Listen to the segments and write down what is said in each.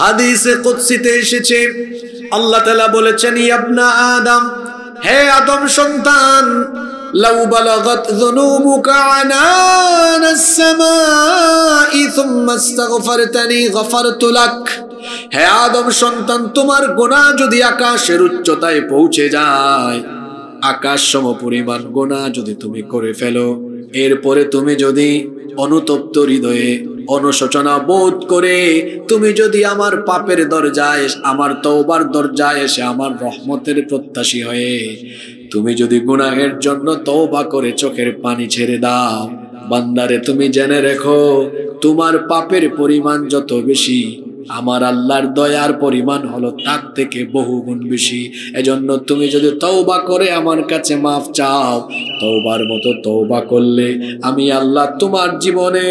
হাদিসে কুদসিতে এসেছে, আল্লাহ তাআলা বলেছেন, ইবনা আদম, হে আদম সন্তান, লাউ বালাগাত যুনুবুকা আনানাস সামাই সুম্মা ইস্তাগফারতানি গফারতু লাক। হে আদম সন্তান, তোমার গুনাহ যদি আকাশের উচ্চতায় পৌঁছে যায়, আকাশ সম পরিমাণ গুনাহ যদি তুমি করে ফেলো, এরপরে তুমি যদি অনুতপ্ত হৃদয়ে অনুশোচনা বোধ করে তুমি যদি আমার পাপের দরজায়, আমার তওবার দরজায় এসে আমার রহমতের প্রত্যাশী হয়ে তুমি যদি গুনাহের জন্য তওবা করে চোখের পানি ছেড়ে দাও, বান্দারে তুমি জেনে রেখো, তোমার পাপের পরিমাণ যত বেশি, আমার আল্লাহর দয়ার পরিমাণ হলো তার থেকে বহুগুণ বেশি। এজন্য তুমি যদি তওবা করে আমার কাছে মাফ চাও, তওবার মতো তওবা করলে আমি আল্লাহ তোমার জীবনে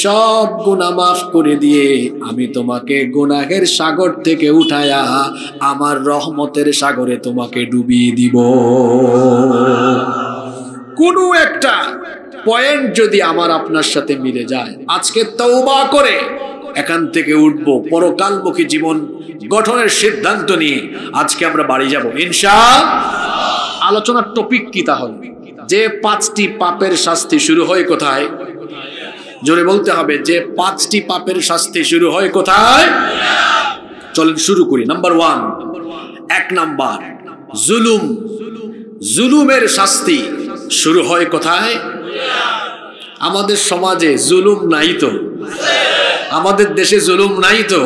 সব গুনাহ মাফ করে দিয়ে আমি তোমাকে গুনাহের সাগর থেকে উঠায়া আমার রহমতের সাগরে তোমাকে ডুবিয়ে দিব। কোনো একটা পয়েন্ট যদি আমার আপনার সাথে মিলে যায়, আজকে তওবা করে এখান থেকে উঠবো, পরকালমুখী জীবন গঠনের সিদ্ধান্ত নিয়ে আজকে আমরা বাড়ি যাব ইনশাআল্লাহ। আলোচনার টপিক কি তাহলে? যে 5টি পাপের শাস্তি শুরু হয় কোথায়? জোরে বলতে হবে, যে 5টি পাপের শাস্তি শুরু হয় কোথায়? চলেন শুরু করি। নাম্বার 1, 1 নাম্বার, জুলুম। জুলুমের শাস্তি শুরু হয় কোথায়? আমাদের সমাজে জুলুম নাই তো? আমাদের দেশে জুলুম নাই তো?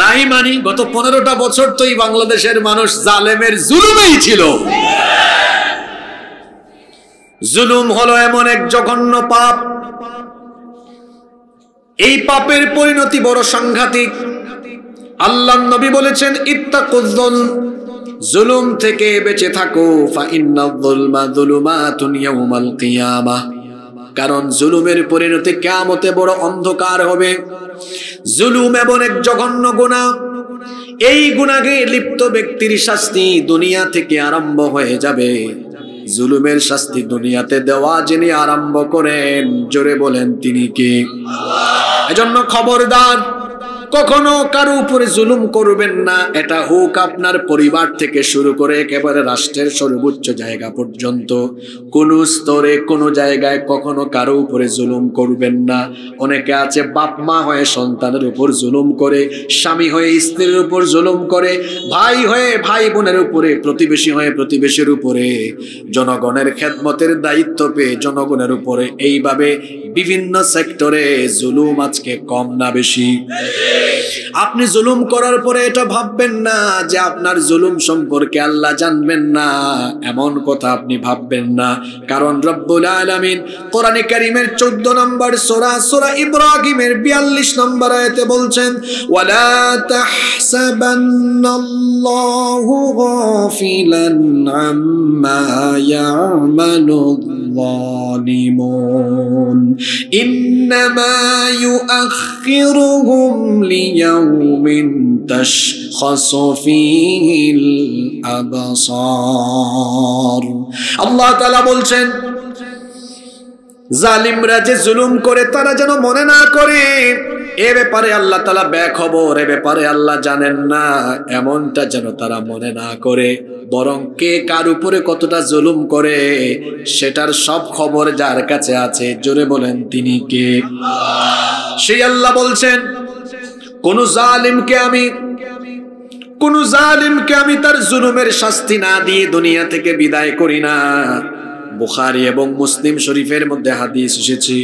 নাই মানি গত 15টা বছর তো এই বাংলাদেশের মানুষ জালেমের জুলুমেই ছিল। জুলুম হলো এমন এক জঘন্য পাপ, এই পাপের পরিণতি বড় সাংঘাতিক। আল্লাহর নবী বলেছেন, ইত্তাকুয-যুলম, জুলুম থেকে বেঁচে থাকো, ফা ইন্নায-যুলমা যুলুমাতুন ইয়াওমাল কিয়ামাহ, কারণ জুলুমের পরিণতি কিয়ামতে বড় অন্ধকার হবে। জুলুম এমন এক জঘন্য গুনাহ, এই গুনাহে লিপ্ত ব্যক্তির শাস্তি দুনিয়া থেকে আরম্ভ হয়ে যাবে। জুলুমের শাস্তি দুনিয়াতে দেওয়া যিনি আরম্ভ করেন, জোরে বলেন তিনি কে? আল্লাহ। এজন্য খবরদার, কখনো কারো উপরে জুলুম করবেন না। এটা হোক আপনার পরিবার থেকে শুরু করে একেবারে রাষ্ট্রের সর্বোচ্চ জায়গা পর্যন্ত, কোন স্তরে কোন জায়গায় কখনো কারো উপরে জুলুম করবেন না। অনেকে আছে বাপ মা হয়ে সন্তানের উপর জুলুম করে, স্বামী হয়ে স্ত্রীর উপর জুলুম করে, ভাই হয়ে ভাই বোনের উপরে, প্রতিবেশী হয়ে প্রতিবেশীর উপরে, জনগণের খেদমতের দায়িত্ব পেয়ে জনগণের উপরে, এইভাবে বিভিন্ন সেক্টরে জুলুম আজকে কম না বেশি? আপনি জুলুম করার পরে এটা ভাববেন না যে আপনার জুলুম সম্পর্কে আল্লাহ জানবেন না, এমন কথা আপনি ভাববেন না। কারণ রব্বুল আলামিন কোরআনে কারীমের 14 নম্বর সূরা, সূরা ইব্রাহিমের 42 নম্বর আয়াতে বলছেন, ওয়ালা তাহসাবান্নাল্লাহু গাফিলান আম্মা ইয়ামালুয যালিমুন ইন্নামা ইউআখিরুহুম লিয়াউমিন তাশখাসু ফীহিল আবসার। আল্লাহ তাআলা বলছেন, জালিমরা যে জুলুম করে তারা যেন মনে না করে এ ব্যাপারে আল্লাহ তাআলা বেখবর, এ ব্যাপারে আল্লাহ জানেন না, এমনটা যেন তারা মনে না করে। বরং কে কার উপরে কতটা জুলুম করে সেটার সব খবর যার কাছে আছে, জোরে বলেন তিনি কে? সেই আল্লাহ বলছেন, কোন জালিমকে আমি তার জুলুমের শাস্তি না দিয়ে দুনিয়া থেকে বিদায় করি না। বুখারী এবং মুসলিম শরীফের মধ্যে হাদিস এসেছে।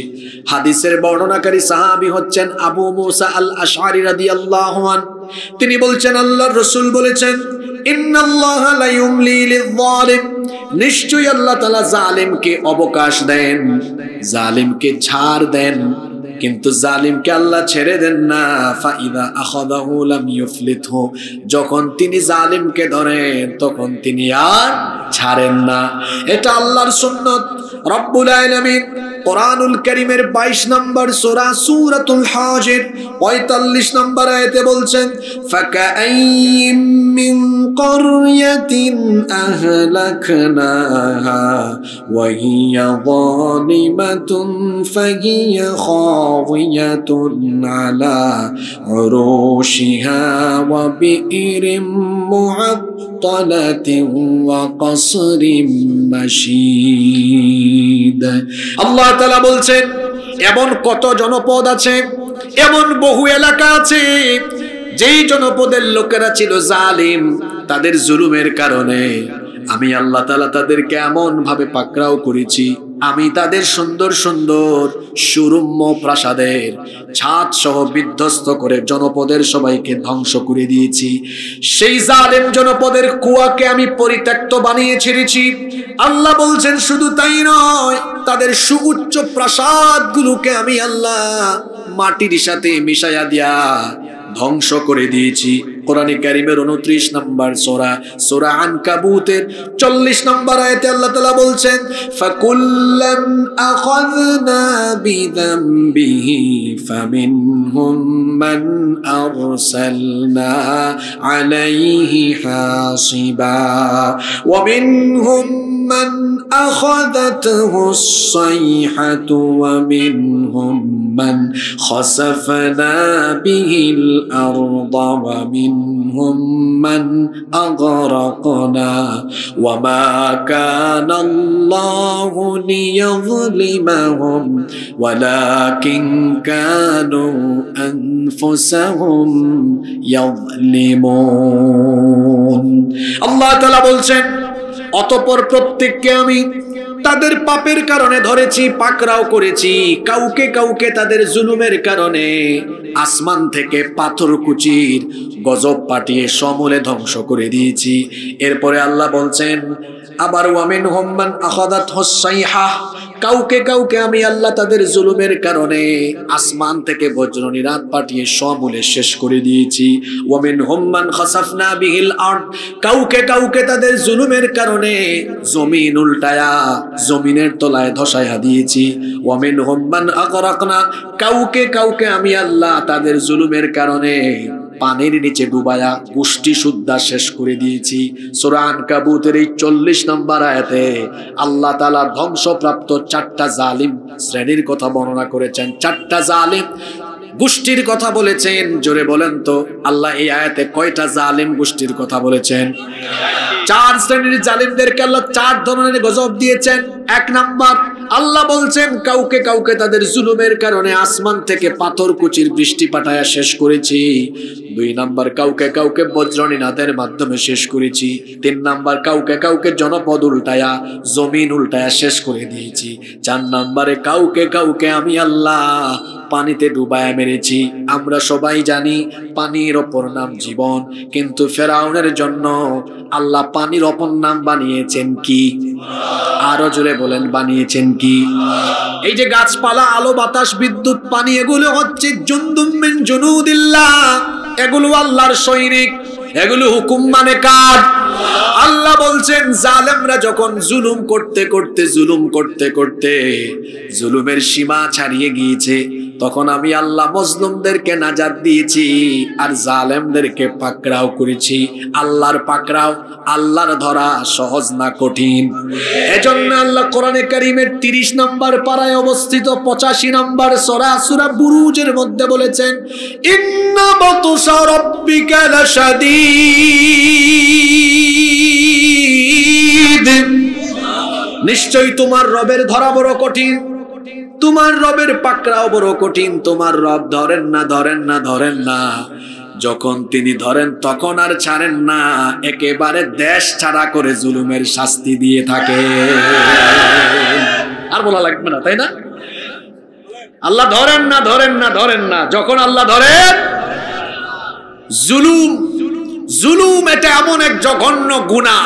হাদিসের বর্ণনাকারী সাহাবী হচ্ছেন আবু মুসা আল আশআরী রাদিয়াল্লাহু আনহু। তিনি বলছেন, আল্লাহর রাসূল বলেছেন, ইন্নাল্লাহা লা ইউমলি লিয-যালিম, নিশ্চয়ই আল্লাহ তাআলা জালিমকে অবকাশ দেন, জালিমকে ছাড় দেন, কিন্তু জালিমকে আল্লাহ ছেড়ে দেন না। ফাইদা আখাযাহু লাম ইউফলিতহু, যখন তিনি জালিমকে ধরেন তখন তিনি আর ছাড়েন না। এটা আল্লাহর সুন্নাত। রব্বুল আলামিন কোরআনুল কারীমের 22 নম্বর সূরা সূরাতুল হাজর 45 নম্বর আয়াতে বলছেন ফাকাআইয়িম মিন ক্বরয়াতিন আহলাকনাহা ওয়া হিয়া যালিমাতুন ফাহিয়া খাওয়িয়াতুন আলা উরুশিহা ওয়া বিইরিম মুআত্তালাতিন ওয়া কসরিম মাশীদ। আল্লাহ তাআলা বলছেন এমন কত জনপদ আছে, এমন বহু এলাকা আছে যেই জনপদের লোকেরা ছিল জালিম, তাদের জুলুমের কারণে আমি আল্লাহ তাআলা তাদেরকে এমন ভাবে পাকড়াও করেছি, আমি তাদের সুন্দর সুন্দর সুরম্য প্রাসাদের ছাদ সহ বিধ্বস্ত করে জনপদের সবাইকে ধ্বংস করে দিয়েছি। সেই জালেম জনপদের কুয়াকে আমি পরিত্যক্ত বানিয়ে ছেড়েছি। আল্লাহ বলছেন শুধু তাই নয়, তাদের সুউচ্চ প্রাসাদগুলোকে আমি আল্লাহ মাটির সাথে মিশাইয়া দিয়া ধ্বংস করে দিয়েছি। কোরআনে কারীমের 29 নম্বর সূরা আনকাবুতের 40 নম্বর আয়াতে আল্লাহ তাআলা বলছেন ফাকুল্লান আখাযনা বিযামবিহি ফামিনহুম মান আরসালনা আলাইহি হাসিবা ওয়া মিনহুম মান আখাযাতহু as-সাইহাতু ওয়া মিনহুম মান খাসাফনা বিহিল আরদা ওয়া মিনহুম মান আগরাকনা ওয়া মা কানা আল্লাহু লিয়াযলিমাহুম ওয়ালাকিন কানু আনফুসাহুম ইয়াযলিমুন। আল্লাহ তাআলা বলছেন অতঃপর প্রত্যেককে আমি তাদের পাপের কারণে ধরেছি, পাকড়াও করেছি। কাউকে কাউকে তাদের জুলুমের কারণে আসমান থেকে পাথর কুচির গজব পাঠিয়ে সমূলে ধ্বংস করে দিয়েছি। এরপরে আল্লাহ বলছেন আবার ওয়া মিনহুম মান আখাযাতহুস সাইহা, কাউকে কাউকে আমি আল্লাহ তাদের জুলুমের কারণে আসমান থেকে বজ্রনিরাত পাঠিয়ে সমূলে শেষ করে দিয়েছি। ওয়া মিনহুম মান খাসাফনা বিহিল আরদ, কাউকে কাউকে তাদের জুলুমের কারণে জমিন উল্টায়া জমিনের তলায় ধসাইয়া দিয়েছি। ওয়া মিনহুম মান আগরাকনা, কাউকে কাউকে আমি আল্লাহ তাদের জুলুমের কারণে পানির নিচে ডুবায়া গোষ্ঠী সুদ্ধা শেষ করে দিয়েছি। সূরা আনকাবুতের এই 40 নম্বর আয়াতে আল্লাহ তাআলা ধ্বংসপ্রাপ্ত 4টা জালিম শ্রেণীর কথা বর্ণনা করেছেন। 4টা জালিম গোষ্ঠীর কথা বলেছেন। জোরে বলেন তো আল্লাহ এই আয়াতে কয়টা জালিম গোষ্ঠীর কথা বলেছেন? 4 শ্রেণীর জালিমদেরকে আল্লাহ 4 ধরনের গজব দিয়েছেন। 1 নাম্বার আল্লাহ বলছেন কাউকে কাউকে তাদের জুলুমের কারণে আসমান থেকে পাথর কুচির বৃষ্টি পাঠায়া শেষ করেছি। 2 নাম্বার কাউকে কাউকে বজ্রনিনাদের মাধ্যমে শেষ করেছি। 3 নাম্বার কাউকে কাউকে জনপদ উল্টায়া জমিন উল্টায়া শেষ করে দিয়েছি। 4 নাম্বারে কাউকে কাউকে আমি আল্লাহ পানিতে ডুবায়া মেরেছি। আমরা সবাই জানি পানির অপর নাম জীবন, কিন্তু ফেরাউনের জন্য আল্লাহ পানির অপর নাম বানিয়েছেন কি? আরো জোরে বলেন বানিয়েছেন কি? এই যে গাছপালা, আলো বাতাস, বিদ্যুৎ, পানি, এগুলো হচ্ছে জুনদুম মিন জুনুদিল্লাহ, এগুলো আল্লাহর সৈনিক, এগুলো হুকুম মানে কার? আল্লাহ বলছেন জালেমরা যখন জুলুম করতে করতে জুলুমের সীমা ছাড়িয়ে গিয়েছে, তখন আমি আল্লাহ মজলুমদেরকে নাজাত দিয়েছি আর জালেমদেরকে পাকড়াও করেছি। আল্লাহর পাকড়াও, আল্লাহর ধরা সহজ না কঠিন। এজন্য আল্লাহ কোরআনে কারীমের 30 নম্বর পারায় অবস্থিত 85 নম্বর সূরা বুরুজের মধ্যে বলেছেন ইন্না বাতশা রাব্বিকা লাশাদীদ, নিশ্চয়ই তোমার রবের ধরা বড় কঠিন, তোমার রবের পাকড়াও বড় কঠিন। তোমার রব ধরেন না, যখন তিনি ধরেন তখন আর ছাড়েন না, একেবারে দেশ ছাড়া করে জুলুমের শাস্তি দিয়ে থাকে। আর বলা লাগবে না, তাই না? আল্লাহ ধরেন না, যখন আল্লাহ ধরেন জুলুম এটা এমন এক জঘন্য গুনাহ,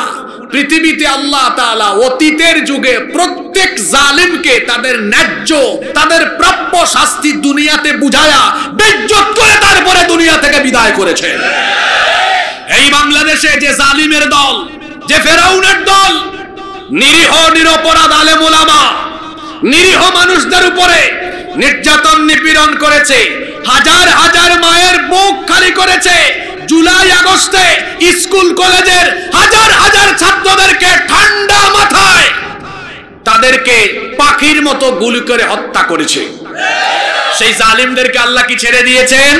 পৃথিবীতে আল্লাহ তাআলা অতীতের যুগে প্রত্যেক জালিমকে তাদের ন্যায্য, তাদের প্রাপ্য শাস্তি দুনিয়াতে বুঝায়া বেইজ্জত করে তারপরে দুনিয়া থেকে বিদায় করেছে। এই বাংলাদেশে যে জালিমের দল, যে ফেরাউনের দল, নিরীহ নিরপরাধ আলেম ওলামা নিরীহ মানুষদের উপরে নির্যাতন নিপীড়ন করেছে, হাজার হাজার মায়ের বুক খালি করেছে। জুলাই আগস্টে স্কুল কলেজের হাজার হাজার ছাত্রদেরকে ঠান্ডা মাথায় তাদেরকে পাখির মতো গুলি করে হত্যা করেছে। সেই জালিমদেরকে আল্লাহ কি ছেড়ে দিয়েছেন?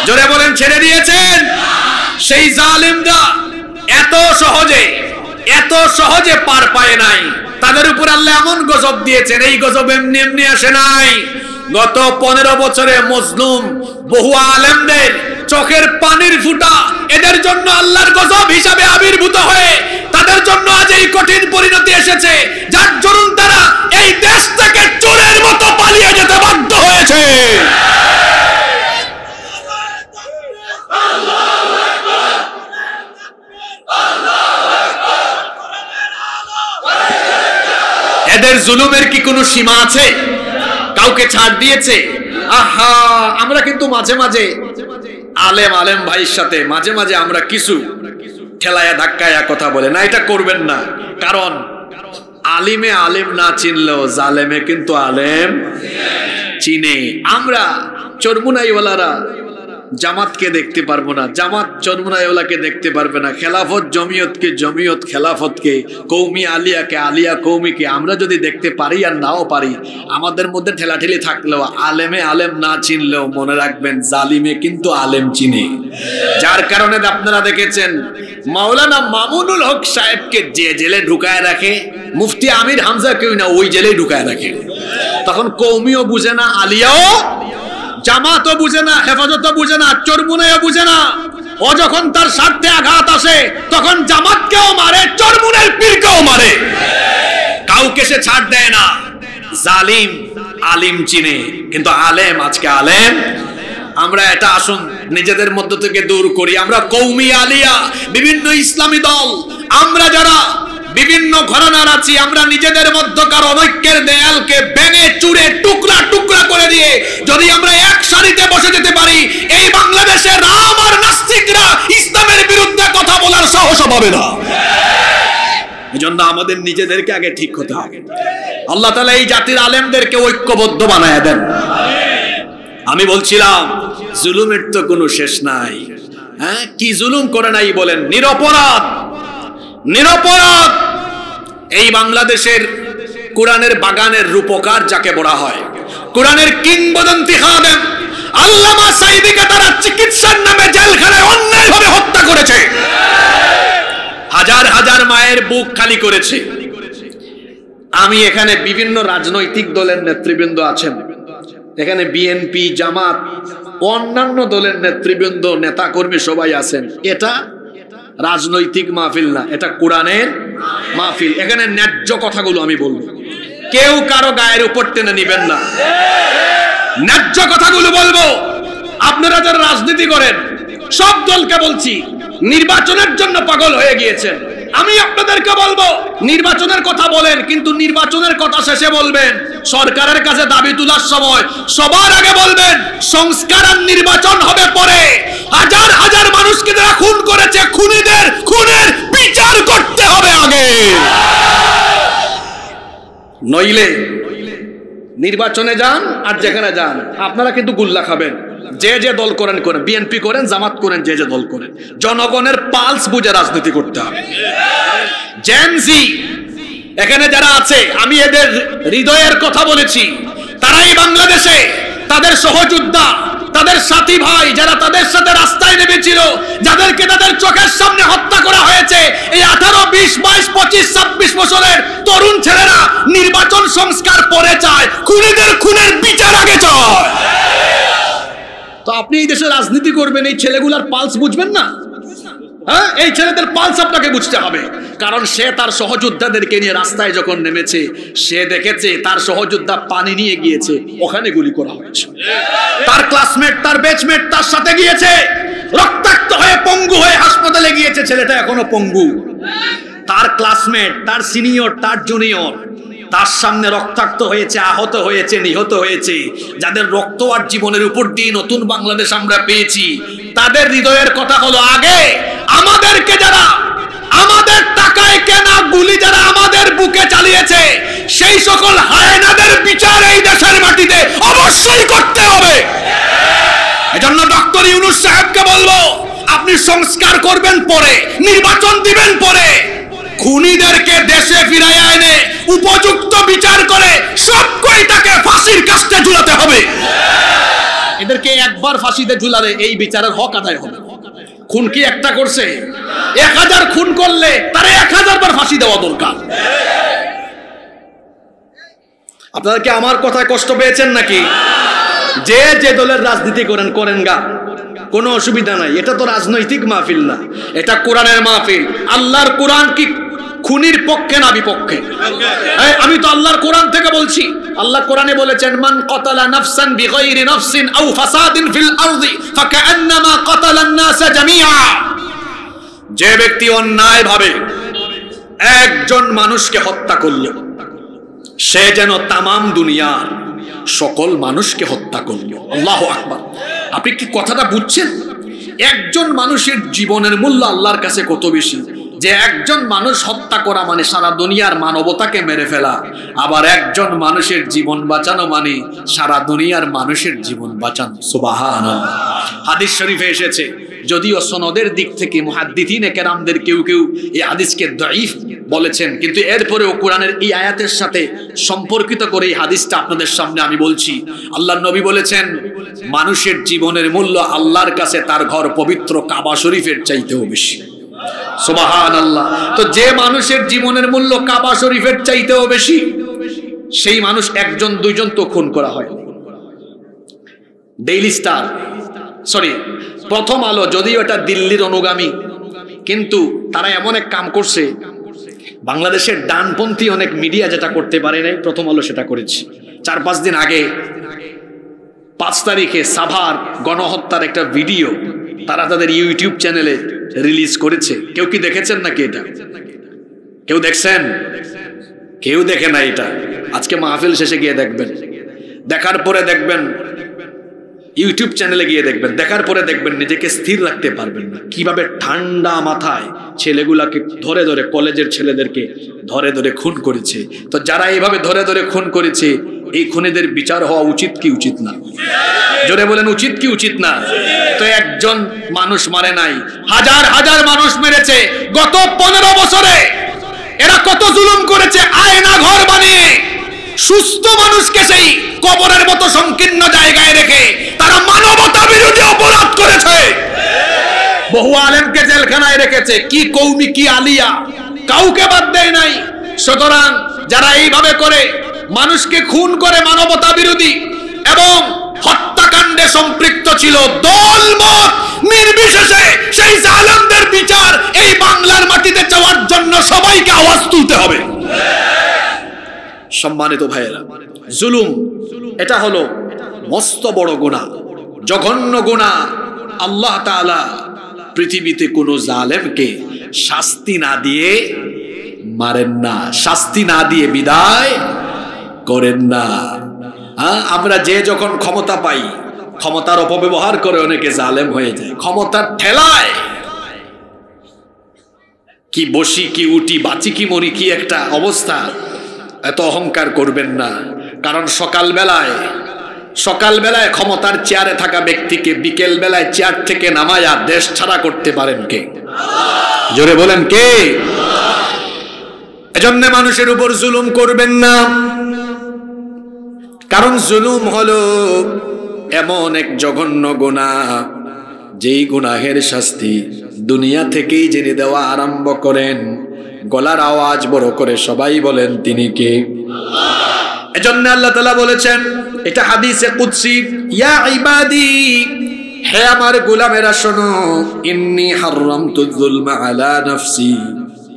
জোরে বলেন, ছেড়ে দিয়েছেন? সেই জালিমরা এত সহজে পার পায় নাই। তাদের উপর আল্লাহ এমন গজব দিয়েছেন, এই গজব এমনি এমনি আসে নাই। গত 15 বছরে মজলুম বহু আলেমদের চোখের পানির ফুটা এদের জন্য আল্লাহর গজব হিসাবে আবির্ভূত হয়ে তাদের জন্য আজ এই কঠিন পরিণতি এসেছে, যার দরুন তারা এই দেশ থেকে চোরের মতো পালিয়ে যেতে বাধ্য হয়েছে। এদের জুলুমের কি কোনো সীমা আছে? কাউকে ছাড় দিয়েছে? আহা, আমরা কিন্তু মাঝে মাঝে আলেম ভাইয়ের সাথে মাঝে মাঝে আমরা কিছু ঠেলায়া ধাক্কায়া কথা বলে না, এটা করবেন না। কারণ আলিমে আলেম না চিনলেও জালেমে কিন্তু আলেম চিনে। আমরা চরমুনাইওয়ালারা জামাতকে দেখতে পারবো না, জামাত চরমুনাইওয়ালাকে দেখতে পারবে না, খেলাফত জমিয়তকে, জমিয়ত খেলাফতকে, কৌমি আলিয়াকে, আলিয়া কৌমিকে আমরা যদি দেখতে পারি আর নাও পারি, আমাদের মধ্যে ঠেলাঠেলি থাকলেও আলেমে আলেম না চিনলেও মনে রাখবেন জালিমে কিন্তু আলেম চিনে। যার কারণে আপনারা দেখেছেন মাওলানা মামুনুল হক সাহেবকে যে জেলে ঢুকায় রাখে, মুফতি আমির হামজা কেউ না ওই জেলেই ঢুকায় রাখে। তখন কৌমিও বুঝে না, আলিয়াও, জামাতও বুঝে না, হেফাজতও বুঝে না, চরমুনাইও বুঝে না। ও যখন তার স্বার্থে আঘাত আসে তখন জামাতকেও মারে, চরমুনাইর পীরকেও মারে, কাউকে সে ছাড় দেয় না। জালিম আলিম চিনে, কিন্তু আলেম আজকে আলেম। আমরা এটা আসুন নিজেদের মধ্য থেকে দূর করি। আমরা কৌমি আলিয়া বিভিন্ন ইসলামী দল, আমরা যারা বিভিন্ন ঘরানার আছি, আমরা নিজেদের মধ্যকার অনৈক্যের দেয়ালকে ভেঙে চুরে টুকরা টুকরা করে দিয়ে যদি আমরা এক সারিতে বসে যেতে পারি, এই বাংলাদেশে রাম আর নাস্তিকরা ইসলামের বিরুদ্ধে কথা বলার সাহস পাবে না। এজন্য আমাদের নিজেদেরকে আগে ঠিক হতে হবে। আল্লাহ তাআলা এই জাতির আলেমদেরকে ঐক্যবদ্ধ বানায় দেন। আমি বলছিলাম জুলুমের তো কোনো শেষ নাই। হ্যাঁ, কি জুলুম করে নাই বলেন? নিরপরাধ এই বাংলাদেশের কোরআনের বাগানের রূপকার যাকে বলা হয়, কোরআনের কিংবদন্তি খাদেম আল্লামা সাঈদীকে তারা চিকিৎসার নামে জেলখানায় অন্যায়ভাবে হত্যা করেছে, হাজার হাজার মায়ের বুক খালি করেছে। আমি এখানে বিভিন্ন রাজনৈতিক দলের নেতৃবৃন্দ আছেন, এখানে বিএনপি, জামাত, অন্যান্য দলের নেতৃবৃন্দ, নেতাকর্মী সবাই আছেন। এটা রাজনৈতিক মাহফিল না, এটা কোরআনের মাহফিল। এখানে ন্যায্য কথাগুলো আমি বলবো, কেউ কারো গায়ের উপর টেনে নিবেন না, ন্যায্য কথাগুলো বলবো। আপনারা যারা রাজনীতি করেন, সব দলকে বলছি, নির্বাচনের জন্য পাগল হয়ে গিয়েছেন। আমি আপনাদেরকে বলবো নির্বাচনের কথা বলেন, কিন্তু নির্বাচনের কথা শেষে বলবেন সরকারের কাছে দাবি তোলার সময় সবার আগে বলবেন সংস্কার আর নির্বাচন হবে পরে। হাজার হাজার মানুষকে যারা খুন করেছে, খুনিদের খুনের বিচার করতে হবে আগে, নইলে নির্বাচনে যান আর যেখানে যান আপনারা কিন্তু গুল্লা খাবেন। যে যে দল করেন, বিএনপি করেন, জামাত করেন, যে যে দল করেন, জনগণের পালস বুঝে রাজনীতি করতে হবে। জেনজি এখানে যারা আছে, আমি এদের হৃদয়ের কথা বলেছি। তারাই বাংলাদেশে তাদের সহযোদ্ধা, তাদের সাথী ভাই, যারা তাদের সাথে রাস্তায় নেমেছিল, যাদেরকে তাদের চোখের সামনে হত্যা করা হয়েছে, এই 18, 20, 22, 25, 26 বছরের তরুণ ছেলেরা নির্বাচন সংস্কার পরে চায়, খুনিদের খুনের বিচার আগে চায়। তো আপনি এই দেশে রাজনীতি করবেন, এই ছেলেগুলার পালস বুঝবেন না? হ্যাঁ, এই ছেলেদের পালস আপনাকে বুঝতে হবে। কারণ সে তার সহযোদ্ধাদেরকে নিয়ে রাস্তায় যখন নেমেছে, সে দেখেছে তার সহযোদ্ধা পানি নিয়ে গিয়েছে, ওখানে গুলি করা হয়েছে। তার ক্লাসমেট, তার ব্যাচমেট তার সাথে গিয়েছে, রক্তাক্ত হয়ে পঙ্গু হয়ে হাসপাতালে গিয়েছে, ছেলেটা এখনো পঙ্গু। তার ক্লাসমেট, তার সিনিয়র, তার জুনিয়র তার সামনে রক্তাক্ত হয়েছে, আহত হয়েছে, নিহত হয়েছে। যাদের রক্ত আর জীবনের উপর দিয়ে নতুন বাংলাদেশ আমরা পেয়েছি, তাদের হৃদয়ের কথা হলো আগে আমাদেরকে যারা আমাদের টাকায় কেনা গুলি যারা আমাদের বুকে চালিয়েছে সেই সকল হায়নাদের বিচার এই দেশের মাটিতে অবশ্যই করতে হবে। এজন্য ডক্টর ইউনূস সাহেবকে বলবো, আপনি সংস্কার করবেন পরে, নির্বাচন দিবেন পরে, খুনিদেরকে দেশে ফিরাইয়া এনে উপযুক্ত বিচার করে সব কয়টাকে ফাঁসির কাস্টে ঝুলাতে হবে। এদেরকে একবার ফাঁসিতে ঝুলালে এই বিচারের হক আদায় হবে। খুন কি একটা করছে? 1000 খুন করলে তারে 1000 বার ফাঁসি দেওয়া দরকার। আপনারা কি আমার কথায় কষ্ট পেয়েছেন নাকি? যে যে দলের রাজনীতি করেন করেন গা, কোনো অসুবিধা নাই। এটা তো রাজনৈতিক মাহফিল না, এটা কোরআনের মাহফিল। আল্লাহর কোরআন কি খুনির পক্ষে না বিপক্ষে? আমি তো আল্লাহর কোরআন থেকে বলছি। আল্লাহ কোরআনে বলেছেন, মান কাতালা নাফসান বিগাইরি নাফসিন আও ফাসাদিন ফিল আরদি ফাকান্নামা কাতালান নাস জামিআ। যে ব্যক্তি অন্যায়ভাবে একজন মানুষকে হত্যা করল, সে যেন তামাম দুনিয়ার সকল মানুষকে হত্যা করল। আল্লাহু আকবার। আপনি কি কথাটা বুঝছেন? একজন মানুষের জীবনের মূল্য আল্লাহর কাছে কত বেশি, যে একজন মানুষ হত্যা করা মানে সারা দুনিয়ার মানবতাকে মেরে ফেলা। আবার একজন মানুষের জীবন বাঁচানো মানে সারা দুনিয়ার মানুষের জীবন বাঁচানো। সুবহানাল্লাহ। হাদিস শরীফে এসেছে, যদিও সনদের দিক থেকে মুহাদ্দিসিনে কেরামদের কেউ কেউ এই হাদিসকে দাঈফ বলেছেন, কিন্তু এরপরেও কোরআনের এই আয়াতের সাথে সম্পর্কিত করে এই হাদিসটা আপনাদের সামনে আমি বলছি। আল্লাহর নবী বলেছেন, মানুষের জীবনের মূল্য আল্লাহর কাছে তার ঘর পবিত্র কাবা শরীফের চাইতেও বেশি। সুবহানাল্লাহ। তো যে মানুষের জীবনের মূল্য কাবা শরীফের চাইতেও বেশি, সেই মানুষ একজন দুইজন তো খুন করা হয়। ডেইলি স্টার, সরি প্রথম আলো, যদিও এটা দিল্লির অনুগামী, কিন্তু তারা এমন এক কাম করছে, বাংলাদেশের ডানপন্থী অনেক মিডিয়া যেটা করতে পারে নাই, প্রথম আলো সেটা করেছে। 4-5 দিন আগে 5 তারিখে সাভার গণহত্যার একটা ভিডিও তারা তাদের ইউটিউব চ্যানেলে রিলিজ করেছে। কেউ কি দেখেছেন নাকি? এটা কেউ দেখছেন? কেউ দেখে না। এটা আজকে মাহফিল শেষে গিয়ে দেখবেন, দেখার পরে দেখবেন, ইউটিউব চ্যানেলে গিয়ে দেখবেন, দেখার পরে দেখবেন নিজেকে স্থির রাখতে পারবেন না, কিভাবে ঠান্ডা মাথায় ছেলেগুলাকে ধরে ধরে, কলেজের ছেলেদেরকে ধরে ধরে খুন করেছে। তো যারা এইভাবে ধরে ধরে খুন করেছে, এই খুনিদের বিচার হওয়া উচিত কি উচিত না? জোরে বলেন, উচিত কি উচিত না? তো একজন মানুষ মারে নাই, হাজার হাজার মানুষ মেরেছে। গত 15 বছরে এরা কত জুলুম করেছে, আয়না ঘর বানিয়ে সুস্থ মানুষকে সেই কবরের মতো সংকীর্ণ জায়গায় রেখে তারা মানবতা বিরোধী অপরাধ করেছে। বহু আলেমকে জেলখানায় রেখেছে, কি কৌমি কি আলিয়া, কাউকে বাদ দেয় নাই। সুতরাং যারা এইভাবে করে মানুষকে খুন করে, মানবতা বিরোধী এবং হত্যাকাণ্ডে সম্পৃক্ত ছিল, দলমত নির্বিশেষে সেই জালেমদের বিচার এই বাংলার মাটিতে চাওয়ার জন্য সবাইকে আওয়াজ তুলতে হবে। সম্মানিত ভাইয়েরা, জুলুম এটা হলো মস্ত বড় গুনাহ, জঘন্য গুনাহ। আল্লাহ তাআলা পৃথিবীতে কোনো জালেমকে শাস্তি না দিয়ে মারেন না, শাস্তি না দিয়ে বিদায় করেন না। আমরা যে যখন ক্ষমতা পাই, ক্ষমতার অপব্যবহার করে অনেকে জালেম হয়ে যায়। ক্ষমতার ঠেলায় কি বসি কি উঠি, বাঁচি কি মরি, কি একটা অবস্থা। এত অহংকার করবেন না, কারণ সকালবেলায় ক্ষমতার চেয়ারে থাকা ব্যক্তিকে বিকেল বেলায় চেয়ার থেকে নামায়া দেশ ছাড়া করতে পারেন কে? জোরে বলেন কে? এজন্য মানুষের উপর জুলুম করবেন না, কারণ জুলুম হলো এমন এক জঘন্য গুনাহ, যেই গুনাহের শাস্তি দুনিয়া থেকেই জেনে দেওয়া আরম্ভ করেন। গলার আওয়াজ বড় করে সবাই বলেন, তিনি কে? এজন্য আল্লাহ তাআলা বলেছেন, এটা হাদিসে কুদসি, ইয়া ইবাদি, হে আমার গোলামেরা শোনো, ইন্নী হারামতু যুলমা আলা নাফসি,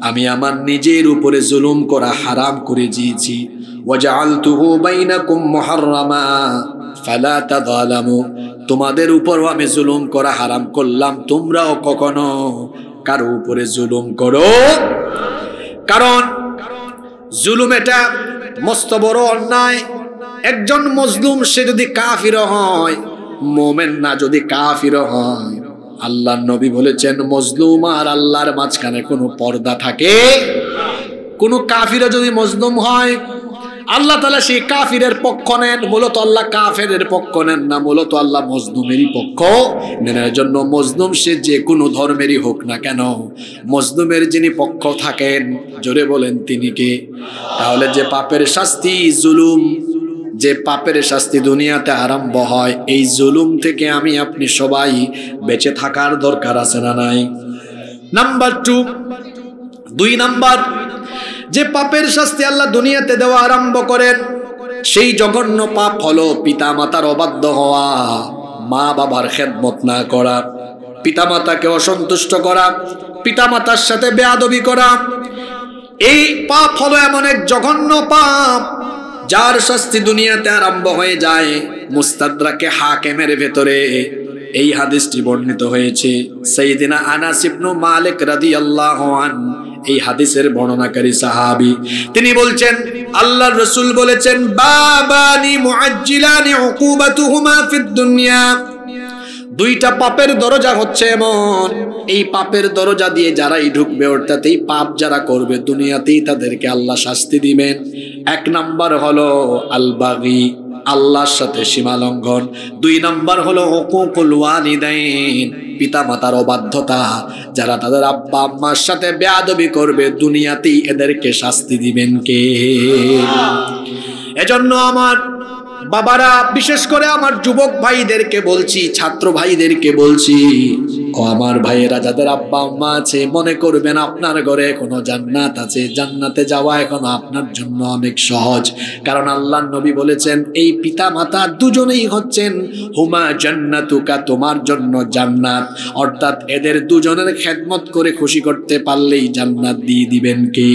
আমি আমার নিজের উপরে জুলুম করা হারাম করে দিয়েছি। ওয়াজআলতুহু বাইনাকুম মুহাররামা ফালা তাযালামু, তোমাদের উপরও আমি জুলুম করা হারাম করলাম, তোমরাও কখনো কারো উপরে জুলুম করো। কারণ জুলুম এটা মস্ত বড় অন্যায়। একজন মজলুম সে যদি কাফির হয়, মুমিন না যদি কাফির হয়, আল্লাহ নবী বলেছেন মজলুম আর আল্লাহর মাঝখানে কোনো পর্দা থাকে? কোনো কাফিরও যদি মজলুম হয়, আল্লাহ তাআলা সেই কাফিরের পক্ষ নেন। মূলত আল্লাহ কাফেরের পক্ষ নেন না, মূলত আল্লাহ মজলুমেরই পক্ষ নেন। এর জন্য মজলুম সে যে কোনো ধর্মেরই হোক না কেন, মজলুমের যিনি পক্ষ থাকেন, জোরে বলেন তিনি কে? তাহলে যে পাপের শাস্তি জুলুম, যে পাপের শাস্তি দুনিয়াতে আরম্ভ হয়, এই জুলুম থেকে আমি আপনি সবাই বেঁচে থাকার দরকার আছে না নাই? নাম্বার 2, 2 নাম্বার, যে পাপের শাস্তি আল্লাহ দুনিয়াতে দেওয়া আরম্ভ করেন, সেই জঘন্য পাপ হলো পিতা মাতার অবাধ্য হওয়া, মা বাবার খেদমত না করা, পিতা মাতাকে অসন্তুষ্ট করা, পিতা মাতার সাথে বেয়াদবি করা। এই পাপ হলো এমন এক জঘন্য পাপ যার শাস্তি দুনিয়াতে আরম্ভ হয়ে যায়। মুস্তাদরাকে হাকিমের ভেতরে এই হাদিসটি বর্ণিত হয়েছে। সাইয়েদিনা আনাস ইবনে মালিক রাদিয়াল্লাহু আনহু এই হাদিসের বর্ণনাকারী সাহাবী, তিনি বলছেন আল্লাহর রাসূল বলেছেন, বাবানি মুআজ্জিলানি উকুবাতুহুমা ফিদ দুনিয়া, দুইটা পাপের দরজা হচ্ছে এমন, এই পাপের দরজা দিয়ে যারাই ঢুকবে, অর্থাৎ এই পাপ যারা করবে দুনিয়াতেই তাদেরকে আল্লাহ শাস্তি দিবেন। 1 নাম্বার হলো আল বাগী, আল্লাহর সাথে সীমা লঙ্ঘন। 2 নাম্বার হলো হুকুকুল ওয়ালিদাইন, পিতা মাতার অবাধ্যতা। যারা তাদের আব্বা আম্মার সাথে বেয়াদবি করবে দুনিয়াতেই এদেরকে শাস্তি দিবেন কে? এজন্য আমার বাবারা, বিশেষ করে আমার যুবক ভাইদেরকে বলছি, ছাত্র ভাইদেরকে বলছি, ও আমার ভাইয়েরা যাদের আব্বা আম্মা আছে, মনে করবেন আপনার ঘরে এখনো জান্নাত আছে। জান্নাতে যাওয়া এখন আপনার জন্য অনেক সহজ, কারণ আল্লাহর নবী বলেছেন এই পিতা মাতা দুজনেই হচ্ছেন হুমা জান্নাতুকা, তোমার জন্য জান্নাত। অর্থাৎ এদের দুজনের খেদমত করে খুশি করতে পারলেই জান্নাত দিয়ে দিবেন কে?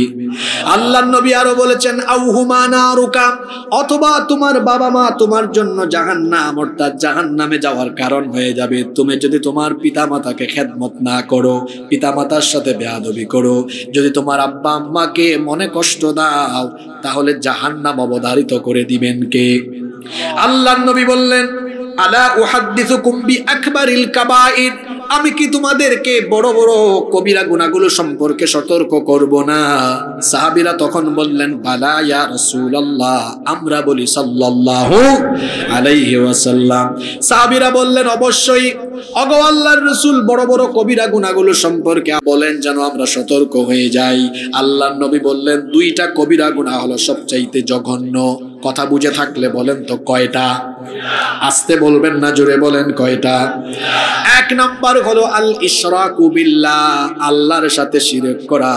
আল্লাহর নবী আরো বলেছেন আউ হুমা নারুকা, অথবা তোমার বাবা মা তোমার জন্য জাহান্নাম, অর্থাৎ জাহান্নামে যাওয়ার কারণ হয়ে যাবে তুমি যদি তোমার পিতা মাতাকে খেদমত না করো, পিতা মাতার সাথে বেয়াদবি করো। যদি তোমার আব্বা আম্মাকে মনে কষ্ট দাও, তাহলে জাহান্নাম অবধারিত করে দিবেন কে? আল্লাহর নবী বললেন আলা উহাদ্দিসুকুম বিআকবারিল কাবাইর, আমি কি তোমাদেরকে বড় বড় কবিরা গুনাহগুলো সম্পর্কে সতর্ক করব না? সাহাবীরা তখন বললেন বালা ইয়া রাসূলুল্লাহ, আমরা বলি সাল্লাল্লাহু আলাইহি ওয়াসাল্লাম। সাহাবীরা বললেন অবশ্যই ওগো আল্লাহর রাসূল, বড় বড় কবিরা গুনাহগুলো সম্পর্কে বলেন যেন আমরা সতর্ক হয়ে যাই। আল্লাহর নবী বললেন 2টা কবিরা গুনাহ হলো সবচাইতে জঘন্য। কথা বুঝে থাকলে বলেন তো কয়টা? আস্তে বলবেন না, জোরে বলেন কয়টা? 1 নাম্বার হলো আল ইশরাকু বিল্লাহ, আল্লাহর সাথে শিরক করা।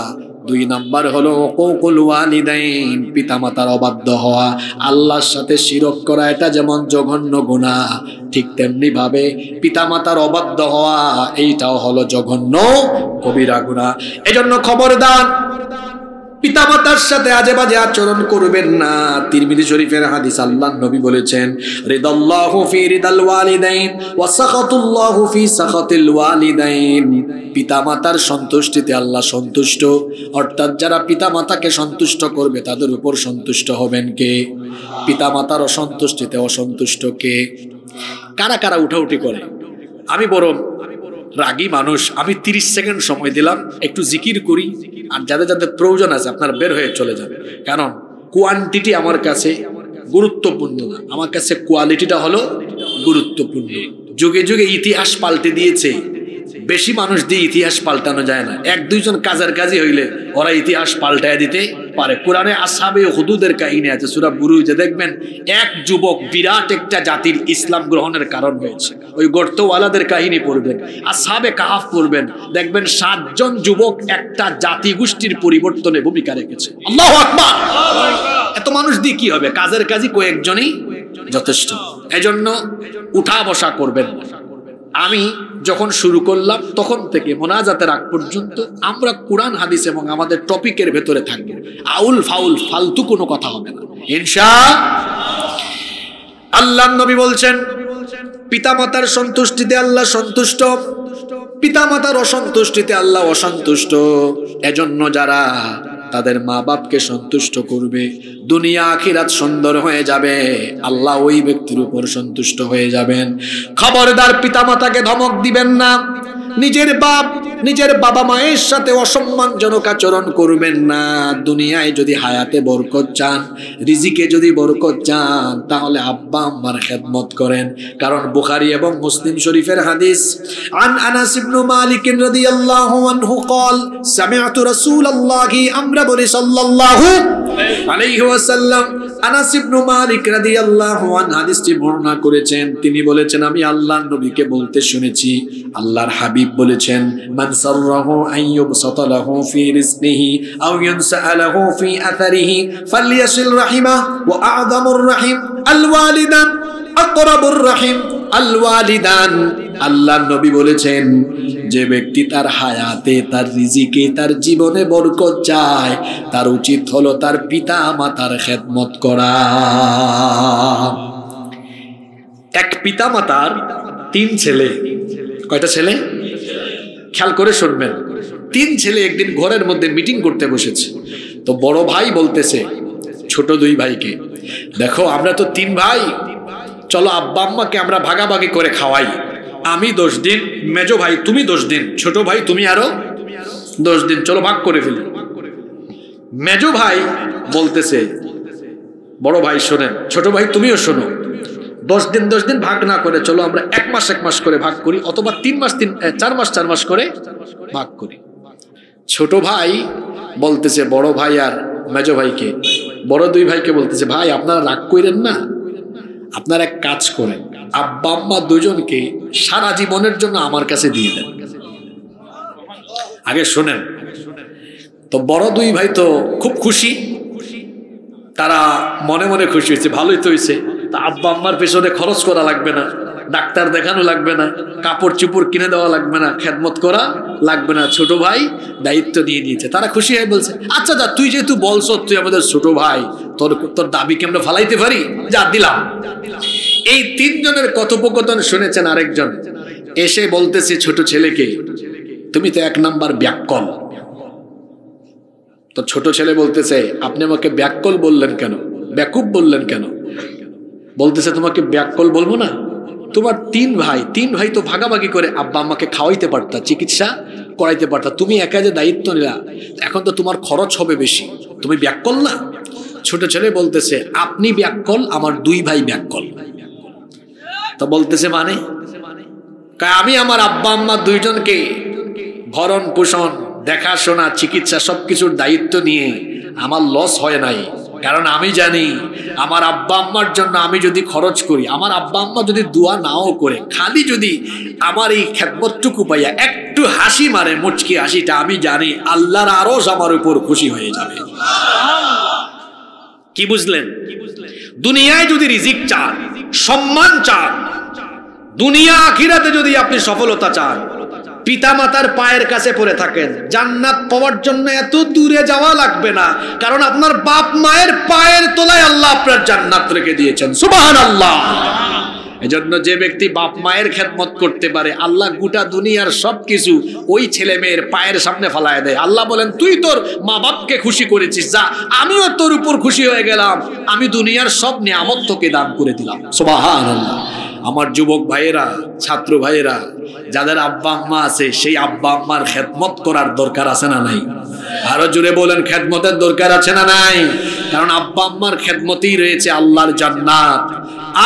2 নাম্বার হলো হুকুকুল ওয়ালিদাইন, পিতামাতার অবাধ্য হওয়া। আল্লাহর সাথে শিরক করা এটা যেমন জঘন্য গুনাহ, ঠিক তেমনি ভাবে পিতামাতার অবাধ্য হওয়া এইটাও হলো জঘন্য কবিরা গুনাহ। এজন্য খবরদার, পিতামাতার সাথে আজে বাজে আচরণ করবেন না। তিরমিজি শরীফের হাদিস, আল্লাহর নবী বলেছেন রিদাল্লাহু ফি রিদাল ওয়ালিদাইন ওয়া সাখাতুল্লাহু ফি সাখাতিল ওয়ালিদাইন, পিতামাতার সন্তুষ্টিতে আল্লাহ সন্তুষ্ট। অর্থাৎ যারা পিতামাতাকে সন্তুষ্ট করবে তাদের উপর সন্তুষ্ট হবেন কে? পিতামাতার অসন্তুষ্টিতে অসন্তুষ্ট কে? কারা কারা উঠাউঠি করে? আমি বরং রাগী মানুষ, আমি 30 সেকেন্ড সময় দিলাম, একটু জিকির করি। আর যাদের যাদের প্রয়োজন আছে আপনারা বের হয়ে চলে যান, কারণ কোয়ান্টিটি আমার কাছে গুরুত্বপূর্ণ না, আমার কাছে কোয়ালিটিটা হলো গুরুত্বপূর্ণ। যুগে যুগে ইতিহাস পাল্টে দিয়েছে, বেশি মানুষ দিয়ে ইতিহাস পাল্টানো যায় না। 1-2 জন কাজের কাজী হইলে ওরা ইতিহাস পাল্টায় দিতে পারে। কোরআনে আসহাবে হুদুদের কাহিনী আছে, সূরা বুরুজে দেখবেন এক যুবক বিরাট একটা জাতির ইসলাম গ্রহণের কারণ হয়েছে। ওই গর্তওয়ালাদের কাহিনী পড়বেন, আসহাবে কাহাফ পড়বেন, দেখবেন 7 জন যুবক একটা জাতি গোষ্ঠীর পরিবর্তনে ভূমিকা রেখেছে। আল্লাহু আকবার! এত মানুষ দিয়ে কি হবে? কাজের কাজী কয়েকজনই যথেষ্ট। এজন্য উঠা বসা করবেন। আমি যখন শুরু করলাম তখন থেকে মোনাজাতের আগ পর্যন্ত আমরা কোরআন হাদিস এবং আমাদের টপিকের ভেতরে থাকবো। আউল ফাউল ফালতু কোনো কথা হবে না ইনশাআল্লাহ। আল্লাহর নবী বলছেন পিতামাতার সন্তুষ্টিতে আল্লাহ সন্তুষ্ট, পিতামাতার অসন্তুষ্টিতে আল্লাহ অসন্তুষ্ট। এজন্য যারা তাদের মা বাপকে সন্তুষ্ট করবে, দুনিয়া আখিরাত সুন্দর হয়ে যাবে, আল্লাহ ওই ব্যক্তির উপর সন্তুষ্ট হয়ে যাবেন। খবরদার পিতামাতাকে ধমক দিবেন না, নিজের বাবা মায়ের সাথে অসম্মানজনক আচরণ করবেন না। দুনিয়ায় যদি হায়াতে বরকত চান, রিজিকে যদি বরকত চান, তাহলে আব্বা আম্মার খেদমত করেন। কারণ বুখারী এবং মুসলিম শরীফের হাদিস, আন আনাস ইবনে মালিক রাদিয়াল্লাহু আনহু قال سمعت رسول الله আমরা বলি সাল্লাল্লাহু আলাইহি ওয়াসাল্লাম, আনাস ইবনে মালিক রাদিয়াল্লাহু আনহু হাদিসটি বর্ণনা করেছেন। তিনি বলেছেন, আমি আল্লাহর নবীকে বলতে শুনেছি, আল্লাহর হাবিব বলেছেন, মান সাররাহু আন ইউবসাতা লাহু ফি রিজকিহি আও ইউনসা লাহু ফি আথারিহি ফালইয়াসিল রাহিমা ওয়া আ'যামুর রাহিম আল ওয়ালিদান আকরাবুর রাহিম আল ওয়ালিদান। আল্লাহর নবী বলেছেন, যে ব্যক্তি তার হায়াতে, তার রিজিকে, তার জীবনে বরকত চায়, তার উচিত হলো তার পিতা মাতার খেদমত করা। এক পিতা মাতার 3 ছেলে, কয়টা ছেলে? খেয়াল করে শুনবেন। 3 ছেলে একদিন ঘরের মধ্যে মিটিং করতে বসেছে। তো বড় ভাই বলতেছে ছোট 2 ভাইকে, দেখো আমরা তো 3 ভাই, চলো আব্বা আম্মাকে আমরা ভাগাভাগি করে খাওয়াই। আমি 10 দিন, মেজো ভাই তুমি 10 দিন, ছোট ভাই তুমি আরো 10 দিন, চলো ভাগ করে ফেলি। মেজো ভাই বলতেছে, বড় ভাই শোনেন, ছোট ভাই তুমিও শোনো, 10 দিন ভাগ না করে চলো আমরা 1 মাস করে ভাগ করি, অথবা 4 মাস করে ভাগ করি। ছোট ভাই বলতেছে বড় ভাই আর মেজো ভাইকে, বড় 2 ভাইকে বলতেছে, ভাই আপনারা রাগ করেন না, আপনারা এক কাজ করেন, আব্বা আম্মা দুজনকে সারা জীবনের জন্য আমার কাছে দিয়ে দেন। আগে শোনেন। তো বড় 2 ভাই তো খুব খুশি, তারা মনে মনে খুশি হয়েছে, ভালোই তো হয়েছে, তা আব্বা আম্মার পেছনে খরচ করা লাগবে না, ডাক্তার দেখানো লাগবে না, কাপড় চুপড় কিনে দেওয়া লাগবে না, খেদমত করা লাগবে না, ছোট ভাই দায়িত্ব নিয়ে নিয়েছে। তারা খুশি হয়ে বলছে, আচ্ছা দা তুই যেহেতু বলছ তুই আমাদের ছোট ভাই, তোর দাবিকে আমরা ফালাইতে পারি, যা দিলাম। এই 3 জনের কথোপকথন শুনেছেন আরেকজন, এসে বলতেছে ছোট ছেলেকে, তুমি তো 1 নাম্বার ব্যাককল। তো ছোট ছেলে বলতেছে, আপনি আমাকে ব্যাককল বললেন কেন, বেকুব বললেন কেন? বলতেছে, তোমাকে ব্যাককল বলবো না, তোমার 3 ভাই তো ভাগাভাগি করে আব্বা আম্মাকে খাওয়াইতে পারতা, চিকিৎসা করাইতে পারতা, তুমি একা যে দায়িত্ব নিলা, এখন তো তোমার খরচ হবে বেশি, তুমি ব্যাককল না? ছোট ছেলে বলতেছে, আপনি ব্যাককল, আমার 2 ভাই ব্যাককল। তো বলতেছে মানে, আমি আমার আব্বা আম্মা 2 জনকে ভরণ পোষণ, দেখাশোনা, চিকিৎসা সবকিছুর দায়িত্ব নিয়ে আমার লস হয় নাই। কারণ আমি জানি আমার আব্বা আম্মার জন্য আমি যদি খরচ করি, আমার আব্বা আম্মা যদি দোয়া নাও করে, খালি যদি আমার এই খেদমতটুকু পাইয়া একটু হাসি মারে, মুচকি হাসিটা, আমি জানি আল্লাহর আরশ আমার উপর খুশি হয়ে যাবে। কি বুঝলেন? দুনিয়ায় যদি রিজিক চান, সম্মান চান, দুনিয়া আখিরাতে যদি আপনি সফলতা চান, পিতামাতার পায়ের কাছে পড়ে থাকেন, জান্নাত পাওয়ার জন্য এত দূরে যাওয়া লাগবে না, কারণ আপনার বাপ মায়ের পায়ের তলায় আল্লাহ আপনার জান্নাত রেখে দিয়েছেন। সুবহানাল্লাহ। এজন্য যে ব্যক্তি বাপ মায়ের খেদমত করতে পারে, আল্লাহ গোটা দুনিয়ার সবকিছু ওই ছেলে মেয়ের পায়ের সামনে ফেলায় দেয়। আল্লাহ বলেন, তুই তোর মা বাপকে খুশি করেছিস, যা আমিও তোর উপর খুশি হয়ে গেলাম, আমি দুনিয়ার সব নিয়ামত তোকে দান করে দিলাম। সুবহানাল্লাহ। আমার যুবক ভাইয়েরা, ছাত্র ভাইয়েরা, যাদের আব্বা আম্মা আছে, সেই আব্বা আম্মার খেদমত করার দরকার আছে না নাই? আরো জোরে বলেন, খেদমতের দরকার আছে না নাই? কারণ আব্বা আম্মার খেদমতেই রয়েছে আল্লাহর জান্নাত।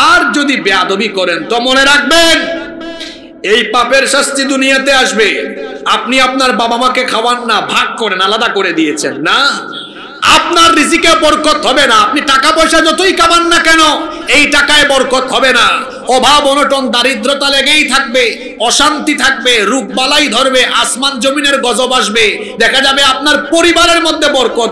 আর যদি বেয়াদবি করেন তো মনে রাখবেন, এই পাপের শাস্তি দুনিয়াতে আসবে। আপনি আপনার বাবা মাকে খাওয়ান না, ভাগ করেন, আলাদা করে দিয়েছেন না, আপনার রিজিকে বরকত হবে না। আপনি টাকা পয়সা যতই কামান না কেন, এই টাকায় বরকত হবে না। অভাব অনটন দারিদ্রতা লেগেই থাকবে, অশান্তি থাকবে, রোগ বালাই ধরবে, আসমান জমিনের গজব আসবে। দেখা যাবে আপনার পরিবারের মধ্যে বরকত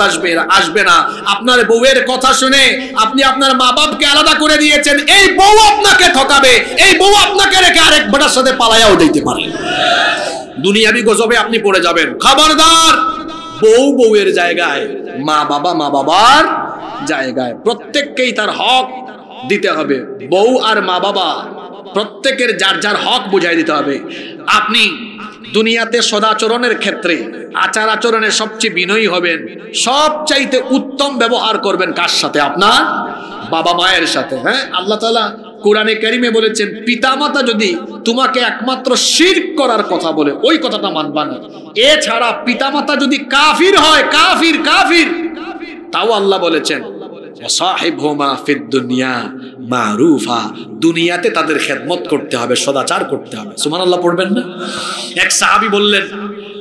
আসবে না। আপনার বউয়ের কথা শুনে আপনি আপনার মা বাপকে আলাদা করে দিয়েছেন, এই বউ আপনাকে ঠকাবে, এই বউ আপনাকে রেখে আরেক বেটার সাথে পালাইয়াও দিতে পারে। দুনিয়াবি গজবে আপনি পড়ে যাবেন। খবরদার, বউ বউয়ের জায়গায়, মা বাবার জায়গায়, প্রত্যেককেই তার হক দিতে হবে। বউ আর মা বাবা প্রত্যেকের যার যার হক বুঝাই দিতে হবে। আপনি দুনিয়াতে সদাচরণের ক্ষেত্রে আচার আচরণে সবচেয়ে বিনয়ী হবেন, সবচাইতে উত্তম ব্যবহার করবেন কার সাথে? আপনার বাবা মায়ের সাথে। হ্যাঁ, আল্লাহ তাআলা কোরআনে কারিমে বলেছেন, পিতামাতা যদি তোমাকে একমাত্র শিরক করার কথা বলে ওই কথাটা মানবা না। এছাড়া পিতামাতা যদি কাফির হয়, কাফির কাফির, তাও আল্লাহ বলেছেন ওয়াসাহিবহুমা ফিদ দুনিয়া মারুফা, দুনিয়াতে তাদের খেদমত করতে হবে, সদাচার করতে হবে। সুবহানাল্লাহ পড়বেন না? এক সাহাবী বললেন,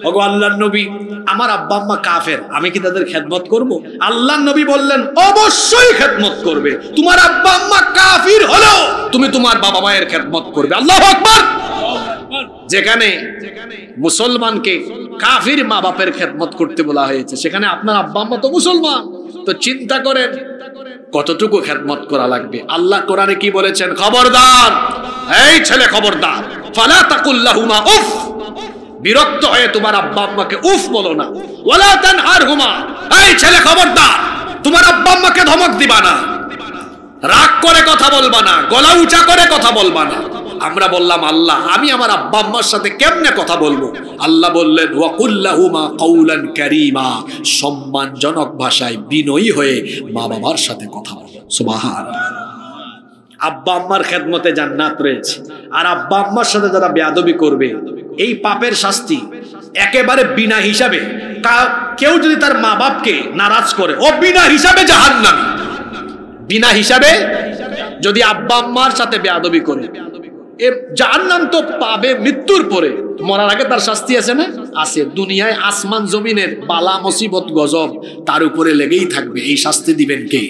ওগো আল্লাহর নবী, আমার আব্বা আম্মা কাফের, আমি কি তাদের খেদমত করব? আল্লাহর নবী বললেন, অবশ্যই খেদমত করবে। তোমার আব্বা আম্মা কাফির হলো তুমি তোমার বাবা মায়ের খেদমত করবে। আল্লাহু আকবার। যেখানে মুসলমানকে কাফির মা বাপের খেদমত করতে বলা হয়েছে, সেখানে আপনার আব্বা আম্মা তো মুসলমান। তো চিন্তা করেন কতটুকু খেদমত করা লাগবে। আল্লাহ কোরআনে কি বলেছেন? খবরদার, এই ছেলে খবরদার, ফালা তাকুল লাহুমা উফ, বিরক্ত হয়ে তোমার আব্বা আম্মাকে উফ বলো না। ওয়ালা তানহারহুমা, এই ছেলে খবরদার, তোমার আব্বা আম্মাকে ধমক দিবা না, রাগ করে কথা বলবা না, গলা উঁচা করে কথা বলবা না। আমরা বললাম, আল্লাহ আমি আমার আব্বা আম্মার সাথে কেমনে কথা বলবো? আল্লাহ বললেন, ওয়াকুল লাহুমা কাউলান কারীমা, সম্মানজনক ভাষায় বিনয়ী হয়ে মা বাবার সাথে কথা বলো। সুবহানাল্লাহ। আব্বা আম্মার খেদমতে জান্নাত রয়েছে। আর আব্বা আম্মার সাথে যারা বেয়াদবি করবে, এই পাপের শাস্তি একেবারে বিনা হিসাবে। কেউ যদি তার মা বাপকে নারাজ করে, ও বিনা হিসাবে জাহান্নামী। বিনা হিসাবে যদি আব্বা আম্মার সাথে বেয়াদবি করে, এ জাহান্নাম তো পাবে মৃত্যুর পরে, মরার আগে তার শাস্তি আছে না? আছে। দুনিয়ায় আসমান জমিনের বালা মুসিবত গজব তার উপরে লেগেই থাকবে। এই শাস্তি দিবেন কে?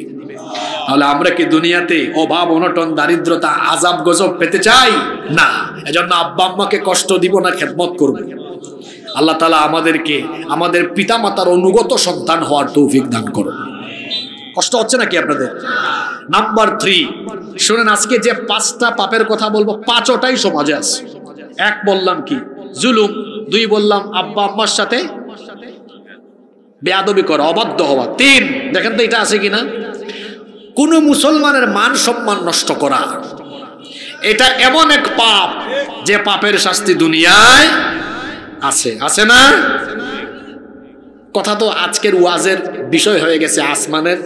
তাহলে আমরা কি দুনিয়াতে অভাব অনটন দারিদ্রতা আযাব গজব পেতে চাই? না। এজন্য আব্বা আম্মাকে কষ্ট দিব না, খেদমত করব। আল্লাহ তাআলা আমাদেরকে আমাদের পিতামাতার অনুগত সন্তান হওয়ার তৌফিক দান করুন। কষ্ট হচ্ছে নাকি আপনাদের? নাম্বার 3 শুনেন, আজকে যে 5টা পাপের কথা বলবো, 5টাই সমাজে আছে। 1 বললাম কি? জুলুম। 2 বললাম আব্বা আম্মার সাথে বেয়াদবি করা, অবাধ্য হওয়া। 3 দেখেন তো এটা আছে কিনা? কোন মুসলমানের মান সম্মান নষ্ট করা। এটা এমন এক পাপ যে পাপের শাস্তি দুনিয়ায় আছে, আছে না? কথা তো আজকের ওয়াজের বিষয় হয়ে গেছে আসমানের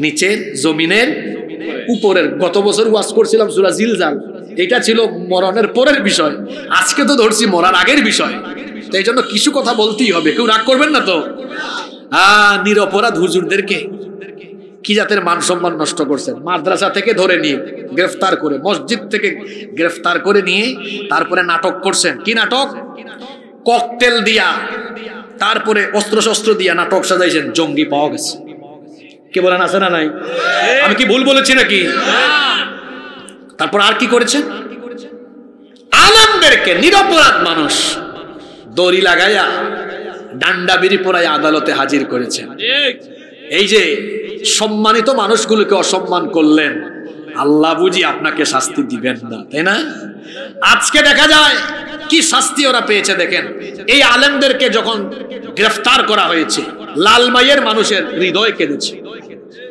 নিচের, জমিনের উপরের। গত বছর ওয়াজ করছিলাম সূরা জিলজাল, এটা ছিল মরণের পরের বিষয়। আজকে তো ধরছি মরার আগের বিষয়। তো এই জন্য কিছু কথা বলতেই হবে, কেউ রাগ করবেন না তো? নিরপরাধ হুজুরদেরকে কি জাতের মান সম্মান নষ্ট করছেন। মাদ্রাসা থেকে ধরে নিয়ে গ্রেফতার করে, মসজিদ থেকে গ্রেফতার করে নিয়ে তারপরে নাটক করছেন। কি নাটক? ককটেল দিয়া, তারপরে অস্ত্র শস্ত্র দিয়া নাটক সাজাইছেন। জঙ্গি পাওয়া গেছে। কে বলেন আছে না নাই? আমি কি ভুল বলেছি নাকি? তারপর আর কি করেছেন? আলেমদেরকে, নিরপরাধ মানুষ দড়ি লাগাইয়া ডান্ডা বিড়ি পরাইয়া আদালতে হাজির করেছেন। এই যে সম্মানিত মানুষগুলোকে অসম্মান করলেন, আল্লাহ বুঝি আপনাকে শাস্তি দিবেন না, তাই না? আজকে দেখা যায় কি শাস্তি ওরা পেয়েছে দেখেন। এই আলেমদেরকে যখন গ্রেফতার করা হয়েছে, লালমাইয়ের মানুষের হৃদয় কেঁদেছে।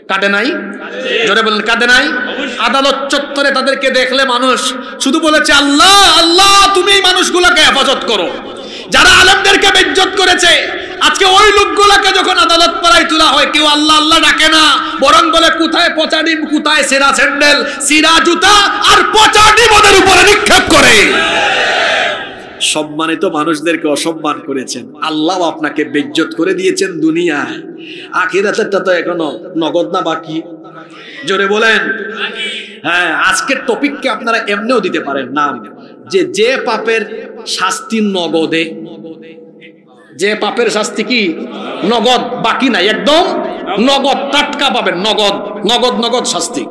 কাঁদে নাই? জোরে বলেন, কাঁদে নাই? আদালত চত্বরে তাদেরকে দেখলে মানুষ শুধু বলেছে, আল্লাহ আল্লাহ, তুমি এই মানুষগুলোকে হেফাজত করো যারা আলেমদেরকে বেইজ্জত করেছে। আজকে ওই লোকগুলোকে যখন আদালত পাড়ায় তোলা হয়, কেউ আল্লাহ আল্লাহ ডাকে না, বরং বলে কোথায় পচা ডিম, কোথায় সেরা স্যান্ডেল, সিরা জুতা আর পচা ডিম ওদের উপরে নিক্ষেপ করে। সম্মানিত মানুষদেরকে অসম্মান করেছেন, আল্লাহ আপনাকে বেইজ্জত করে দিয়েছেন দুনিয়ায়। আখিরাতেরটা তো এখনো নগদ না বাকি? জোরে বলেন। হ্যাঁ, আজকের টপিককে আপনারা এমনিও দিতে পারেন নাম, যে পাপের শাস্তি নগদে। যে পাপের শাস্তি কি? নগদ, বাকি নাই, একদম নগদ, টাটকা পাবেন। নগদ নগদ নগদ শাস্তি।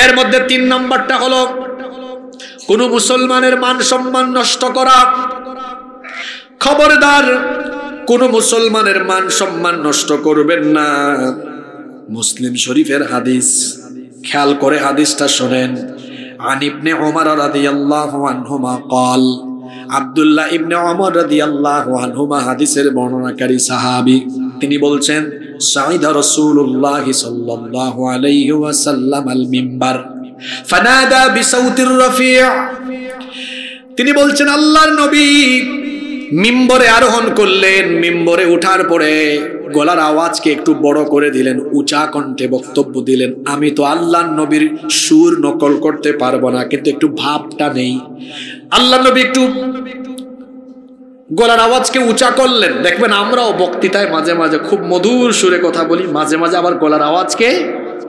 এর মধ্যে 3 নম্বরটা হলো কোন মুসলমানের মান সম্মান নষ্ট করা। খবরদার, কোন মুসলমানের মান সম্মান নষ্ট করবেন না। মুসলিম শরীফের হাদিস, খেয়াল করে হাদিসটা শোনেন। আন ইবনে ওমর রাদিয়াল্লাহু আনহুমা قال, আব্দুল্লাহ ইবনে ওমর রাদিয়াল্লাহু আনহুমা হাদিসের বর্ণনাকারী সাহাবী, তিনি বলছেন, সাইদা রাসূলুল্লাহ সাল্লাল্লাহু আলাইহি ওয়াসাল্লাম আল মিম্বার, ফানাদা বিসাউতির রাফি', তিনি বলছেন আল্লাহর নবী মিম্বরে আরোহণ করলেন, মিম্বরে ওঠার পরে গলার আওয়াজকে একটু বড় করে দিলেন, উঁচা কণ্ঠে বক্তব্য দিলেন। আমি তো আল্লাহর নবীর সুর নকল করতে পারবো না, কিন্তু একটু ভাবটা নেই। আল্লাহর নবী একটু গলার আওয়াজকে উঁচা করলেন। দেখবেন আমরাও বক্তৃতায় মাঝে মাঝে খুব মধুর সুরে কথা বলি, মাঝে মাঝে আবার গলার আওয়াজকে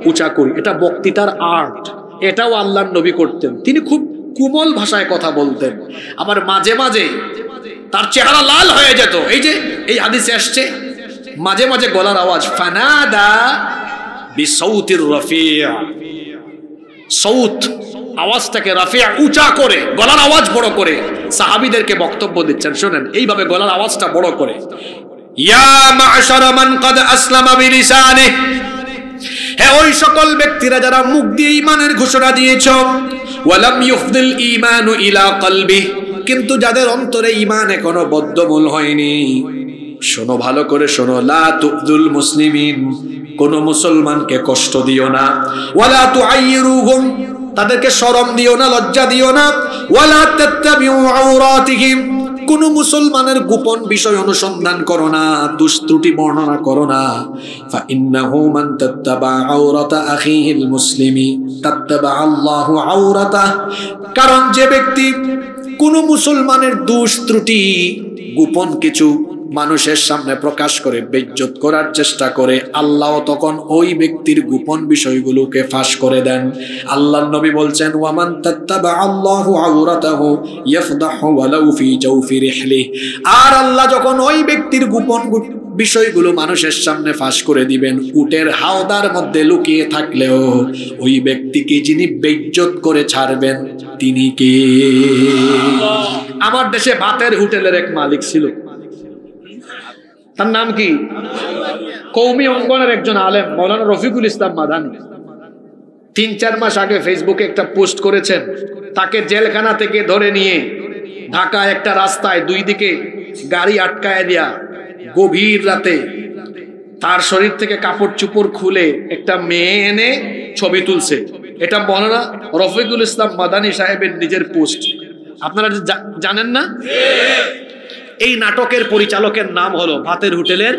উঁচা করি। এটা বক্তৃতার আর্ট, এটাও আল্লাহর নবী করতেন। তিনি খুব কোমল ভাষায় কথা বলতেন, আবার মাঝে মাঝে তার চেহারা লাল হয়ে যেত। এই যে এই হাদিসে আসছে মাঝে মাঝে গলার আওয়াজ, ফানাদা বিসাউতির রাফি', সাউত আওয়াজটাকে রাফি' উঁচা করে, গলার আওয়াজ বড় করে সাহাবীদেরকে বক্তব্য দিচ্ছেন। শুনেন এইভাবে গলার আওয়াজটা বড় করে, ইয়া মা'শারা মান ক্বাদ আসলামা বিলিসানিহি, হে ওই সকল ব্যক্তিরা যারা মুখ দিয়ে ঈমানের ঘোষণা দিয়েছো, ওয়ালাম ইউফদিল ঈমানু ইলা কলবিহি, কিন্তু যাদের অন্তরে ঈমান এখনো বদ্ধমূল হয়নি, শোনো ভালো করে শোনো, লা তুযুল মুসলিমিন, কোন মুসলমানকে কষ্ট দিও না, ওয়ালা তুআইরুহুম, তাদেরকে শরম দিও না, লজ্জা দিও না, ওয়ালা তাত্তাবিউ আওরাতিহিম, কোন মুসলমানের গোপন বিষয় অনুসন্ধান করো না, দুষ্ত্রুটি বর্ণনা করো না। ফা ইন্নাহু মান তাত্তাবা আওরাতা আখিহিল মুসলিমি তাত্তাবা আল্লাহু আওরাতাহ, কারণ যে ব্যক্তি কোন মুসলমানের দোষ ত্রুটি গোপন কিছু মানুষের সামনে প্রকাশ করে বেইজ্জত করার চেষ্টা করে, আল্লাহ তখন ওই ব্যক্তির গোপন বিষয়গুলোকে ফাঁস করে দেন। আল্লাহর নবী বলছেন, ওয়ামান তাত্তাবা আল্লাহু আওরাতাহু ইয়াফদাহু ওয়ালাউ ফি জাওফি রিহলিহি, আর আল্লাহ যখন ওই ব্যক্তির গোপন বিষয়গুলো মানুষের সামনে ফাঁস করে দিবেন, উটের হাওদার মধ্যে লুকিয়ে থাকলেও ওই ব্যক্তিকে যিনি বেইজ্জত করে ছাড়বেন তিনি কে? আমার দেশে ভাতের হোটেলের এক মালিক ছিল, তার নাম কি? কওমি অঙ্গনের একজন আলেম মাওলানা রফিকুল ইসলাম মাদানী। ৩-৪ মাস আগে ফেসবুকে একটা পোস্ট করেছেন, তাকে জেলখানা থেকে ধরে নিয়ে ঢাকা একটা রাস্তায় দুই দিকে গাড়ি আটকায় দেয়া, গভীর রাতে তার শরীর থেকে কাপড় চুপড় খুলে একটা মেয়ে এনে ছবি তুলছে। এটা মাওলানা রফিকুল ইসলাম মাদানী সাহেবের নিজের পোস্ট। আপনারা জানেন না? এই নাটকের পরিচালকের নাম হলো ভাতের হোটেলের,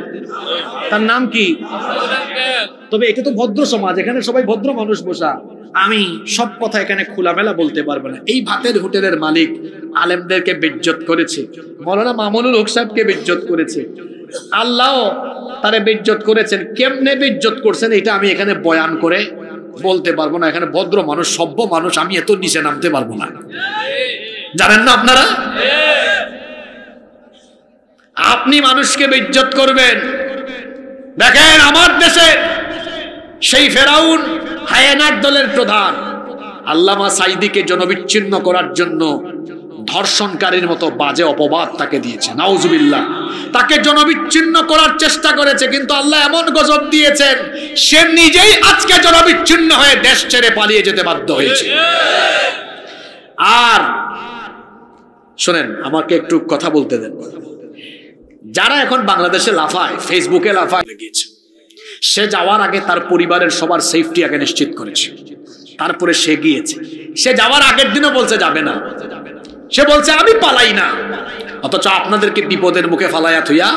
তার নাম কি? তবে এটা তো ভদ্র সমাজ, এখানে সবাই ভদ্র মানুষ বসা, আমি সব কথা এখানে খোলামেলা বলতে পারবো না। এই ভাতের হোটেলের মালিক আলেমদেরকে বেইজ্জত করেছে, মাওলানা মামুনুল হক সাহেবকে বেইজ্জত করেছে, আল্লাহ তারে বেইজ্জত করেছেন। কেমনে বেইজ্জত করছেন এটা আমি এখানে বয়ান করে বলতে পারবো না। এখানে ভদ্র মানুষ, সভ্য মানুষ, আমি এত নিচে নামতে পারবো না। জানেন না আপনারা? আপনি মানুষকে বেইজ্জত করবেন। দেখেন আমার দেশে সেই ফেরাউন হায়েনার দলের প্রধান আল্লামা সাইদিকে জনবিচ্ছিন্ন করার জন্য ধর্ষণকারীর মতো বাজে অপবাদ তাকে দিয়েছে, নাউজুবিল্লাহ। তাকে জনবিচ্ছিন্ন করার চেষ্টা করেছে, কিন্তু আল্লাহ এমন গজব দিয়েছেন সে নিজেই আজকে জনবিচ্ছিন্ন হয়ে দেশ ছেড়ে পালিয়ে যেতে বাধ্য হয়েছে। আর শোনেন, আমাকে একটু কথা বলতে দেন। যারা এখন বাংলাদেশে লাফায়, ফেসবুকে লাফায় গিয়েছে, সে যাওয়ার আগে তার পরিবারের সবার সেফটি আগে নিশ্চিত করেছে, তারপরে সে গিয়েছে। সে যাওয়ার আগের দিনও বলছে যাবে না, সে বলছে আমি পালাই না, অথচ আপনাদেরকে বিপদের মুখে ফালাইয়া থুইয়া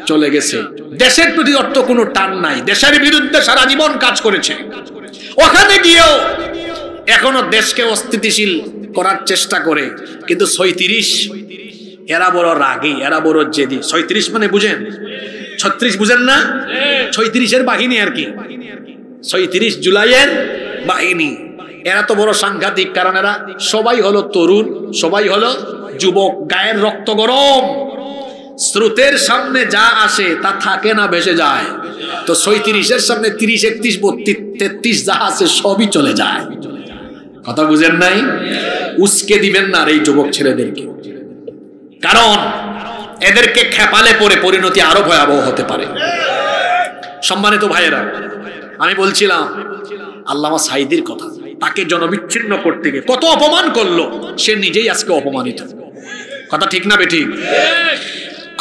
চলে গেছে। দেশের প্রতি অর্থ কোনো টান নাই, দেশের বিরুদ্ধে সারা জীবন কাজ করেছে। ওখানে গিয়েও এখনো দেশকে অস্থিতিশীল করার চেষ্টা করে, কিন্তু ৩৬ এরা বড় রাগী, এরা বড় জেদি। ৩৬ মানে বুঝেন? ৩৬ বুঝেন না? ৩৬-এর বাহিনী আর কি, ৩৬ জুলাইয়ের বাহিনী। এরা তো বড় সাংঘাতিক, কারণ এরা সবাই হলো তরুণ, সবাই হলো যুবক, গায়ের রক্ত গরম, স্রোতের সামনে যা আসে তা থাকে না, ভেসে যায়। তো ৩৬-এর সামনে ৩০, ৩১, ৩২, ৩৩ যা আছে সবই চলে যায়। কথা বুঝেন নাই? উস্কে দিবেন না এই যুবক ছেলেদেরকে, কারণ এদেরকে খেপালে পরে পরিণতি আরো ভয়াবহ হতে পারে। সম্মানিত ভাইয়েরা, আমি বলছিলাম আল্লামা সাইদির কথা, তাকে জনবিচ্ছিন্ন করতে গিয়ে কত অপমান করলো, সে নিজেই আজকে অপমানিত। কথা ঠিক না বেঠিক?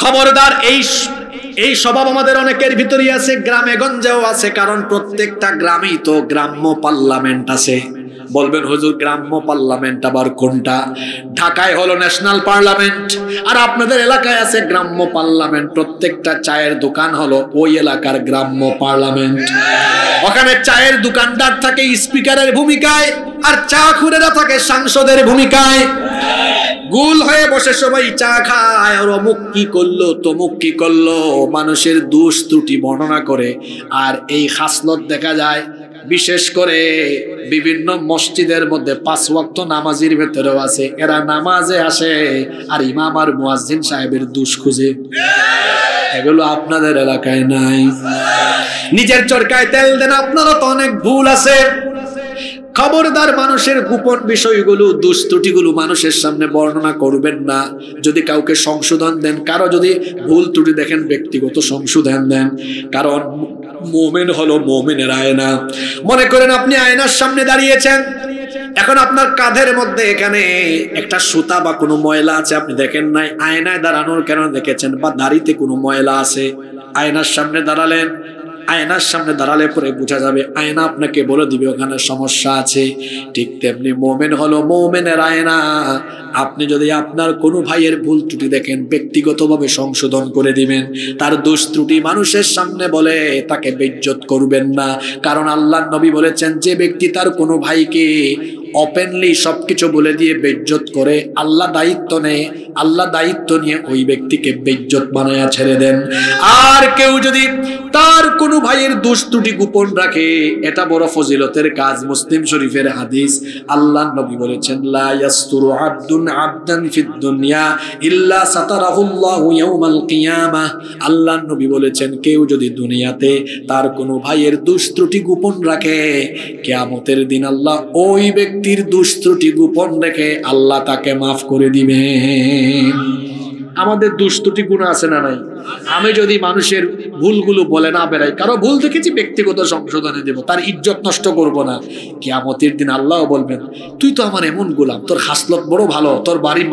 খবরদার, এই স্বভাব আমাদের অনেকের ভিতরেই আছে, গ্রামে গঞ্জেও আছে, কারণ প্রত্যেকটা গ্রামেই তো গ্রাম্য পার্লামেন্ট আছে। বলবেন হুজুর গ্রাম্য পার্লামেন্ট আবার কোনটা? ঢাকায় হলো ন্যাশনাল পার্লামেন্ট, আর আপনাদের এলাকায় আছে গ্রাম্য পার্লামেন্ট। প্রত্যেকটা চায়ের দোকান হলো ওই এলাকার গ্রাম্য পার্লামেন্ট। ওখানে চায়ের দোকানদার থাকে স্পিকারের ভূমিকায়, আর চা খুরেরা থাকে সাংসদের ভূমিকায়। গোল হয়ে বসে সবাই চা খায়, আর অমুক কি করলো তমুক কি করলো মানুষের দোষ ত্রুটি বর্ণনা করে। আর এই খাসলত দেখা যায় বিশেষ করে বিভিন্ন মসজিদের মধ্যে 5 ওয়াক্ত নামাজের ভেতরেও আছে। এরা নামাজে আসে আর ইমাম আর মুয়াজ্জিন সাহেবের দোষ খুঁজে। এগুলো আপনাদের এলাকায় নাই। নিজের চরকায় তেল দেন, আপনারও তো অনেক ভুল আছে। খবরদার মানুষের গোপন বিষয়গুলো, দোষ ত্রুটিগুলো মানুষের সামনে বর্ণনা করবেন না। যদি কাউকে সংশোধন দেন, কারো যদি ভুল ত্রুটি দেখেন ব্যক্তিগত সংশোধন দেন, কারণ মুমিন হলো মুমিনের আয়না। মনে করেন আপনি আয়নার সামনে দাঁড়িয়েছেন, এখন আপনার কাঁধের মধ্যে এখানে একটা সুতা বা কোনো ময়লা আছে, আপনি দেখেন নাই। আয়নায় দাঁড়ানোর কারণে দেখেছেন, বা দাড়িতে কোনো ময়লা আছে। আয়নার সামনে দাঁড়ালেন, আয়নার সামনে দাঁড়ালে পরে বোঝা যাবে, আয়না আপনাকে বলে দিবে ওখানে সমস্যা আছে। ঠিক তেমনি মুমিন হলো মুমিনের আয়না। আপনি যদি আপনার কোনো ভাইয়ের ভুল ত্রুটি দেখেন, ব্যক্তিগতভাবে সংশোধন করে দিবেন। তার দোষ ত্রুটি মানুষের সামনে বলে তাকে বেইজ্জত করবেন না। কারণ আল্লাহর নবী বলেছেন, যে ব্যক্তি তার কোনো ভাইকে ওপেনলি সবকিছু বলে দিয়ে বেইজ্জত করে, আল্লাহ দায়িত্ব নেয়, আল্লাহ দায়িত্ব নিয়ে ওই ব্যক্তিকে বেইজ্জত বানায়া ছেড়ে দেন। আর কেউ যদি তার কোনো ভাইয়ের দোষ ত্রুটি গোপন রাখে, এটা বড় ফজিলতের কাজ। মুসলিম শরীফের হাদিস, আল্লাহর নবী বলেছেন, লা ইয়াসতুরু আবদুন আবদান ফিদ দুনিয়া ইল্লা সাতারাহুল্লাহু ইয়াউমাল কিয়ামাহ। আল্লাহর নবী বলেছেন, কেউ যদি দুনিয়াতে তার কোনো ভাইয়ের দোষ ত্রুটি গোপন রাখে, কিয়ামতের দিন আল্লাহ ওই ব্যক্তির দোষ ত্রুটি গোপন রেখে আল্লাহ তাকে মাফ করে দিবেন। আমাদের দোষ ত্রুটি গুনাহ আছে না নাই? আমি যদি মানুষের ভুলগুলো বলে না বেড়াই, কারো ভুল দেখেছি ব্যক্তিগত সংশোধনে দেব, তার ইজ্জত নষ্ট করব না। কিয়ামতের দিন আল্লাহ বলবেন, তুই তো আমার এমন গোলাম, তোর হাসলত বড় ভালো, তোর বাড়ি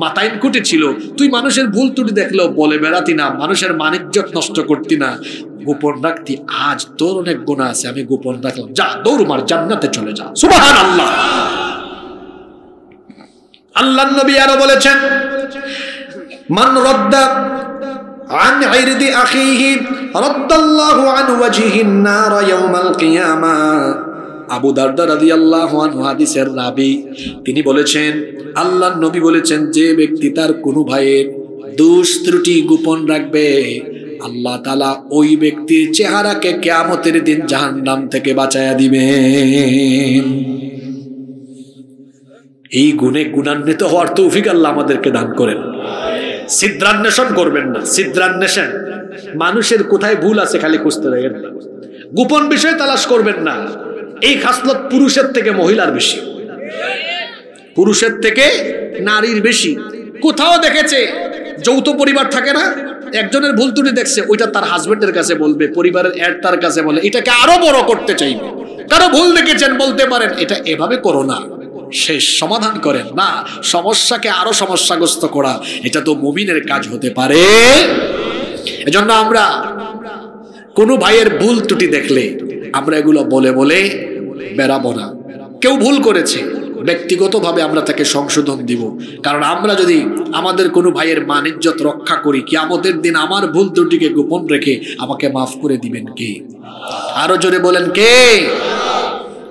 মাতাইন কোটে ছিল, তুই মানুষের ভুল ত্রুটি দেখলেও বলে বেড়াতি না, মানুষের মান ইজ্জত নষ্ট করতি না, গোপন রাখতি। আজ তোর অনেক গুনাহ আছে, আমি গোপন রাখলাম, যা দৌড় মার, জান্নাতে চলে যা। সুবহানাল্লাহ। আল্লাহর নবী আরো বলেছেন, মান রাদ্দা আন ইরদি আখিহি রাদ্দাল্লাহু আন ওয়াজহিন নার ইয়াউমাল কিয়ামাহ। আবু দারদা রাদিয়াল্লাহু আনহু হাদিসের রাবী, তিনি বলেছেন, আল্লাহর নবী বলেছেন, যে ব্যক্তি তার কোনো ভাইয়ের দোষ ত্রুটি গোপন রাখবে, আল্লাহ তাআলা ওই ব্যক্তির চেহারাকে কিয়ামতের দিন জাহান্নাম থেকে বাঁচায়া দিবেন। এই গুণে গুণান্বিত হওয়ার তৌফিক আল্লাহ আমাদেরকে দান করেন। ছিদ্রান্বেষণ করবেন না। ছিদ্রান্বেষণ মানুষের কোথায় ভুল আছে খালি খুঁজতে থাকেন, গোপন বিষয় তালাশ করবেন না। এই খাসলত পুরুষের থেকে মহিলার বেশি, পুরুষের থেকে নারীর বেশি। কোথাও দেখেছে যৌথ পরিবার থাকে না, একজনের ভুল ত্রুটি দেখছে, ওইটা তার হাজবেন্ডের কাছে বলবে, পরিবারের এর তার কাছে বলে, এটাকে আরো বড় করতে চাইবে। কারো ভুল দেখেছেন, বলতে পারেন, এটা এভাবে করো না, শেষ সমাধান করেন না, সমস্যাকে আরো সমস্যাগ্রস্ত করা, এটা তো মুমিনের কাজ হতে পারে। এজন্য আমরা কোনো ভাইয়ের ভুল ত্রুটি দেখলে আমরা এগুলো বলে বলে বেড়াবো না। কেউ ভুল করেছে, ব্যক্তিগতভাবে আমরা তাকে সংশোধন দিব। কারণ আমরা যদি আমাদের কোনো ভাইয়ের মান ইজ্জত রক্ষা করি, কিয়ামতের দিন আমার ভুল ত্রুটিকে গোপন রেখে আমাকে মাফ করে দিবেন কে? আরো জোরে বলেন, কে?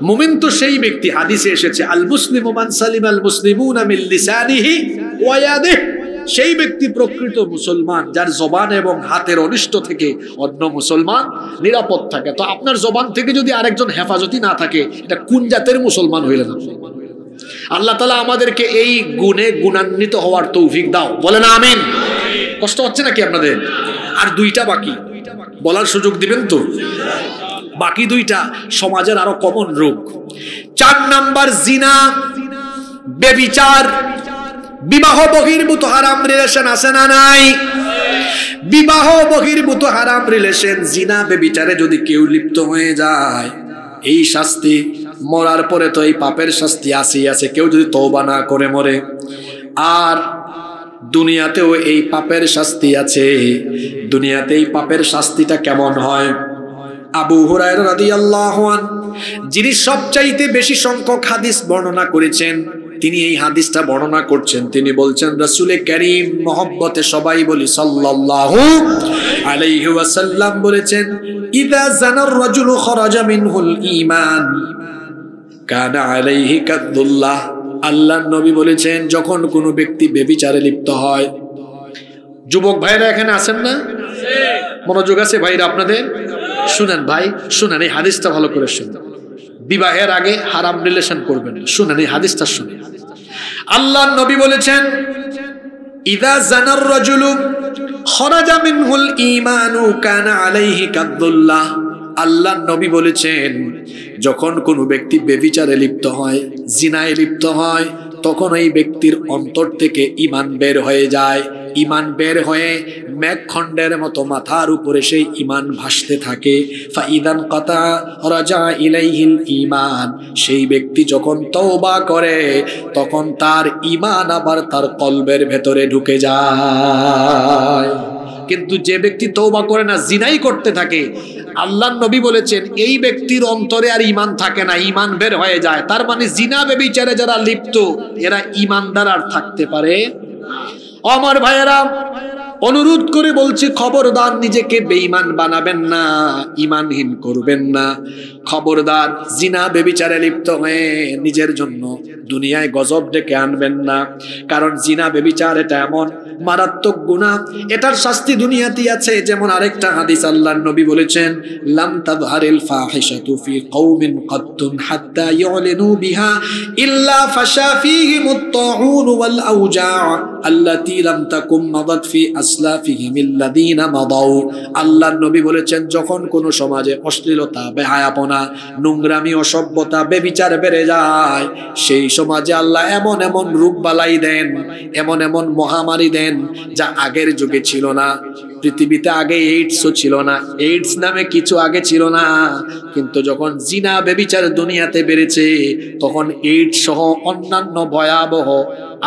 মুমিন তো সেই ব্যক্তি, হাদিসে এসেছে, আল মুসলিমু মান সালিম আল মুসলিমুনা মিন লিসানিহি ওয়া ইয়াদিহি। সেই ব্যক্তি প্রকৃত মুসলমান যার জবান এবং হাতের অনিষ্ট থেকে অন্য মুসলমান নিরাপদ থাকে। তো আপনার জবান থেকে যদি আরেকজন হেফাজতি না থাকে, এটা কোন জাতের মুসলমান হইলেন আপনি? আল্লাহ তাআলা আমাদেরকে এই গুণে গুণান্বিত হওয়ার তৌফিক দাও, বলেন আমিন। কষ্ট হচ্ছে নাকি আপনাদের? আর দুইটা বাকি, বলার সুযোগ দিবেন তো? বাকি দুইটা সমাজের আরো কমন রোগ। 4 নাম্বার জিনা, ব্যভিচার, বিবাহ বহির্ভূত হারাম রিলেশন আছে না নাই? বিবাহ বহির্ভূত হারাম রিলেশন, জিনা ব্যভিচারে যদি কেউ লিপ্ত হয়ে যায়, এই শাস্তি মরার পরে তো এই পাপের শাস্তি আসেই আছে, কেউ যদি তওবা না করে মরে। আর দুনিয়াতেও এই পাপের শাস্তি আছে। দুনিয়াতে এই পাপের শাস্তিটা কেমন হয়? আবু হুরায়রা রাদিয়াল্লাহু আনহু যিনি সবচাইতে বেশি সংখ্যক হাদিস বর্ণনা করেছেন, তিনি এই হাদিসটা বর্ণনা করছেন। তিনি বলছেন রাসূলে কারীম মহব্বতে সবাই বলি সাল্লাল্লাহু আলাইহি ওয়াসাল্লাম বলেছেন, ইযা জানার রাজুলু খরাজা মিনহুল ঈমান কানা আলাইহি কাদুল্লাহ। আল্লাহর নবী বলেছেন, যখন কোনো ব্যক্তি ব্যভিচারে লিপ্ত হয়, যুবক ভাইরা এখানে আছেন না? মনোযোগ আছে ভাইরা আপনাদের? শুনেন ভাই, শুনেন, এই হাদিসটা ভালো করে শুনেন। বিবাহের আগে হারাম রিলেশন করবেন, শুনেন এই হাদিসটা শুনেন। আল্লাহর নবী বলেছেন, ইযা জানার রাজুলু খরাজা মিনহুল ঈমানু কানা আলাইহি কাদুল্লাহ। আল্লাহর নবী বলেছেন, যখন কোনো ব্যক্তি ব্যভিচারে লিপ্ত হয়, জিনায় লিপ্ত হয়, তখন এই ব্যক্তির অন্তর থেকে ঈমান বের হয়ে যায়। ঈমান বের হয়ে মেঘখণ্ডের মতো মাথার উপরে সেই ঈমান ভাসতে থাকে। ফাইদান কাতা রাজা ইলাইহিল ঈমান। সেই ব্যক্তি যখন তওবা করে, তখন তার ঈমান আবার তার কলবের ভেতরে ঢুকে যায়। কিন্তু যে ব্যক্তি তওবা করে না, জিনাই করতে থাকে, আল্লাহর নবী বলেছেন এই ব্যক্তির অন্তরে আর ঈমান থাকে না, ঈমান বের হয়ে যায়। তার মানে জিনা ব্যভিচারে যারা লিপ্ত, এরা ঈমানদার আর থাকতে পারে। আমার ভাইয়েরা, অনুরোধ করে বলছি, খবরদার নিজেকে বেঈমান বানাবেন না, ঈমানহীন করবেন না। খবরদার জিনা ব্যভিচারে লিপ্ত হয়ে নিজের জন্য দুনিয়ায় গজব ডেকে আনবেন না। কারণ জিনা ব্যভিচার এটা এমন মারাত্মক গুনাহ, এটার শাস্তি দুনিয়াতেই আছে। যেমন আরেকটা হাদিস আল্লাহর নবী বলেছেন, লাম তাযহারিল ফাহিশাতু ফি কওমিন কাত্তুন হাত্তা ইউলিনু বিহা ইল্লা ফাশা ফীহিমুত তাউন ওয়াল আওজা আল্লাতী লাম তাকুম মাদাত ফি আসলাফিহিম আল্লাযীনা মাদাউ। আল্লাহর নবী বলেছেন, যখন কোন সমাজে অশ্লীলতা, বেহায়াপনা, নোংরামি, অসভ্যতা, বেবিচার বেড়ে যায়, সেই সমাজে আল্লাহ এমন এমন রোগ বালাই দেন, এমন এমন মহামারী দেন যা আগের যুগে ছিল না। পৃথিবীতে আগে এইডসও ছিল না, এইডস নামে কিছু আগে ছিল না। কিন্তু যখন জিনা বেবিচার দুনিয়াতে বেড়েছে, তখন এইডস সহ অন্যান্য ভয়াবহ